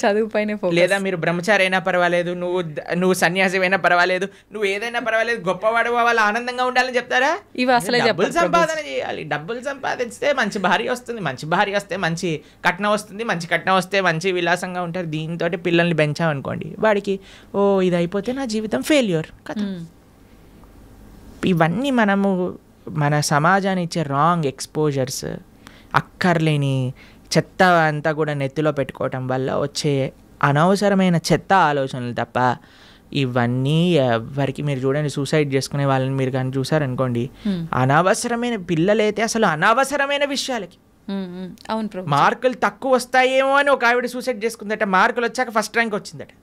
చదువు పైన, లేదా మీరు బ్రహ్మచారి అయినా పర్వాలేదు, నువ్వు సన్యాసి అయినా పర్వాలేదు, నువ్వు ఏదైనా పర్వాలేదు, గొప్పవాడు వాళ్ళు ఆనందంగా ఉండాలని చెప్తారా? ఇవి అసలే డబ్బులు సంపాదన చేయాలి. డబ్బులు సంపాదిస్తే మంచి భార్య వస్తుంది, మంచి భార్య వస్తే మంచి కట్నం వస్తుంది, మంచి కట్నం వస్తే మంచి విలాసంగా ఉంటారు. దీంతో పిల్లల్ని పెంచామనుకోండి, వాడికి ఇది అయిపోతే నా జీవితం ఫెయిల్యూర్ కదా. ఇవన్నీ మనము మన సమాజాన్ని ఇచ్చే రాంగ్ ఎక్స్పోజర్స్, అక్కర్లేని చెత్త అంతా కూడా నెత్తిలో పెట్టుకోవటం వల్ల వచ్చే అనవసరమైన చెత్త ఆలోచనలు తప్ప ఇవన్నీ ఎవరికి. మీరు చూడండి, సూసైడ్ చేసుకునే వాళ్ళని మీరు కానీ చూసారనుకోండి, అనవసరమైన పిల్లలైతే అసలు అనవసరమైన విషయాలకి మార్కులు తక్కువ వస్తాయేమో అని ఒక ఆవిడ సూసైడ్ చేసుకుందట, మార్కులు వచ్చాక ఫస్ట్ ర్యాంక్ వచ్చిందట.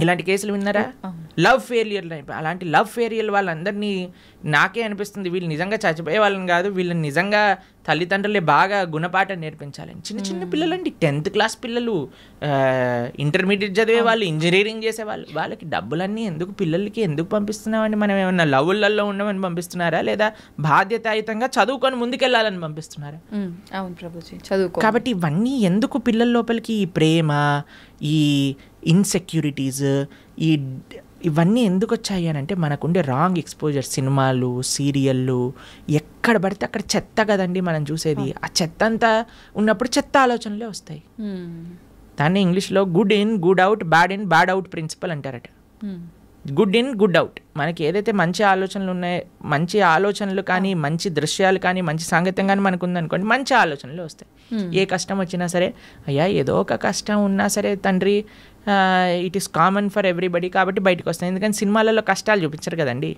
ఇలాంటి కేసులు విన్నారా? Love failure. అలాంటి లవ్ ఫెయిలియర్ వాళ్ళందరినీ నాకే అనిపిస్తుంది వీళ్ళు నిజంగా చచ్చిపోయే వాళ్ళని కాదు, వీళ్ళని నిజంగా తల్లిదండ్రులే బాగా గుణపాఠం నేర్పించాలని. చిన్న చిన్న పిల్లలండి, 10th క్లాస్ పిల్లలు, ఇంటర్మీడియట్ చదివే వాళ్ళు, ఇంజనీరింగ్ చేసేవాళ్ళు, వాళ్ళకి డబ్బులన్నీ ఎందుకు పిల్లలకి ఎందుకు పంపిస్తున్నామండి? మనం ఏమన్నా లవ్వులలో ఉండమని పంపిస్తున్నారా, లేదా బాధ్యతాయుతంగా చదువుకొని ముందుకెళ్ళాలని పంపిస్తున్నారా? అవును ప్రభుజీ, చదువుకో. కాబట్టి ఇవన్నీ ఎందుకు పిల్లల లోపలికి ఈ ప్రేమ, ఈ ఇన్సెక్యూరిటీస్, ఇవన్నీ ఎందుకు వచ్చాయి అని అంటే మనకుండే రాంగ్ ఎక్స్పోజర్. సినిమాలు, సీరియళ్ళు, ఎక్కడ పడితే అక్కడ చెత్త కదండి మనం చూసేది. ఆ చెత్త అంతా ఉన్నప్పుడు చెత్త ఆలోచనలే వస్తాయి. దాన్ని ఇంగ్లీష్లో good in good out, bad in bad out principle అంటారట. Good in good out. మనకి ఏదైతే మంచి ఆలోచనలు ఉన్నాయో, మంచి ఆలోచనలు కానీ, మంచి దృశ్యాలు కానీ, మంచి సాంగత్యం కానీ మనకు ఉందనుకోండి, మంచి ఆలోచనలు వస్తాయి. ఏ కష్టం వచ్చినా సరే, అయ్యా ఏదో ఒక కష్టం ఉన్నా సరే తండ్రి, it is common for everybody, కాబట్టి బయటకు వస్తాయి. ఎందుకంటే సినిమాలలో కష్టాలు చూపించరు కదండి.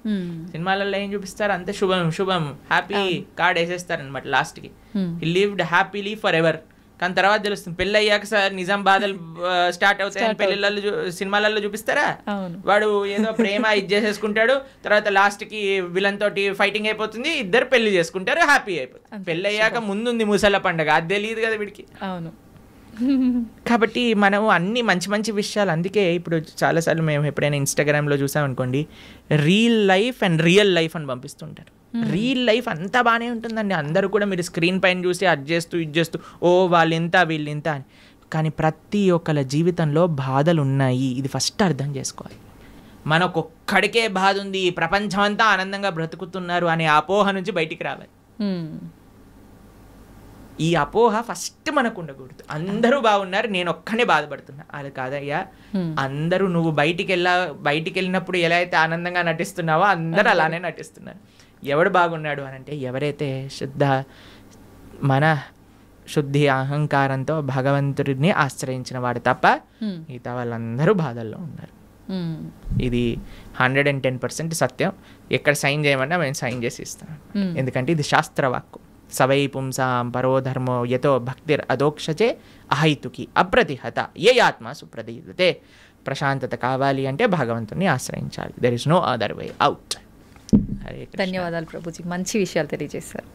సినిమాలలో ఏం చూపిస్తారు? అంతే శుభం శుభం హ్యాపీ కార్డ్ వేసేస్తారు అనమాట లాస్ట్కి. హి లివ్డ్ హ్యాపీలీ ఫర్ ఎవర్. కానీ తర్వాత తెలుస్తుంది పెళ్ళి అయ్యాక సార్ నిజాం బాధలు స్టార్ట్ అవుతాయని పెళ్ళిళ్ళలో సినిమాలలో చూపిస్తారా? వాడు ఏదో ప్రేమ ఇది చేసేసుకుంటాడు, తర్వాత లాస్ట్కి విలన్ తోటి ఫైటింగ్ అయిపోతుంది, ఇద్దరు పెళ్లి చేసుకుంటారు, హ్యాపీ అయిపోతుంది. పెళ్ళి అయ్యాక ముందుంది ముసల పండగ, అది తెలియదు కదా వీడికి. అవును. కాబట్టి మనం అన్ని మంచి మంచి విషయాలు, అందుకే ఇప్పుడు చాలాసార్లు మేము ఎప్పుడైనా ఇన్స్టాగ్రామ్లో చూసామనుకోండి, real life and real life అని పంపిస్తుంటారు. రియల్ లైఫ్ అంతా బాగానే ఉంటుందండి, అందరూ కూడా మీరు స్క్రీన్ పైన చూసి అది చేస్తూ ఇది చేస్తూ వాళ్ళు ఇంత వీళ్ళు ఇంత అని. కానీ ప్రతి ఒక్కళ్ళ జీవితంలో బాధలు ఉన్నాయి, ఇది ఫస్ట్ అర్థం చేసుకోవాలి. మనకొక్కడికే బాధ ఉంది, ప్రపంచమంతా ఆనందంగా బ్రతుకుతున్నారు అనే అపోహ నుంచి బయటికి రావాలి. ఈ అపోహ ఫస్ట్ మనకు ఉండకూడదు. అందరూ బాగున్నారు, నేను ఒక్కనే బాధపడుతున్నా, అది కాదయ్యా. అందరూ నువ్వు బయటికి వెళ్ళినప్పుడు ఎలా అయితే ఆనందంగా నటిస్తున్నావో అందరూ అలానే నటిస్తున్నారు. ఎవడు బాగున్నాడు అని అంటే ఎవరైతే మన శుద్ధి అహంకారంతో భగవంతుడిని ఆశ్రయించిన వాడు తప్ప మిగతా వాళ్ళందరూ బాధల్లో ఉన్నారు. ఇది 110% సత్యం. ఎక్కడ సైన్ చేయమన్నా మేము సైన్ చేసి ఇస్తాం. ఎందుకంటే ఇది శాస్త్రవాక్కు. సవై పుంసాం పరోధర్మో యతో భక్తిర్ అదోక్షచే అహైతుకి అప్రతిహత ఏ ఆత్మ సుప్రదీయతే. ప్రశాంతత కావాలి అంటే భగవంతుని ఆశ్రయించాలి. There is no other way out. ధన్యవాదాలు ప్రభుజీ, మంచి విషయాలు తెలియజేశారు.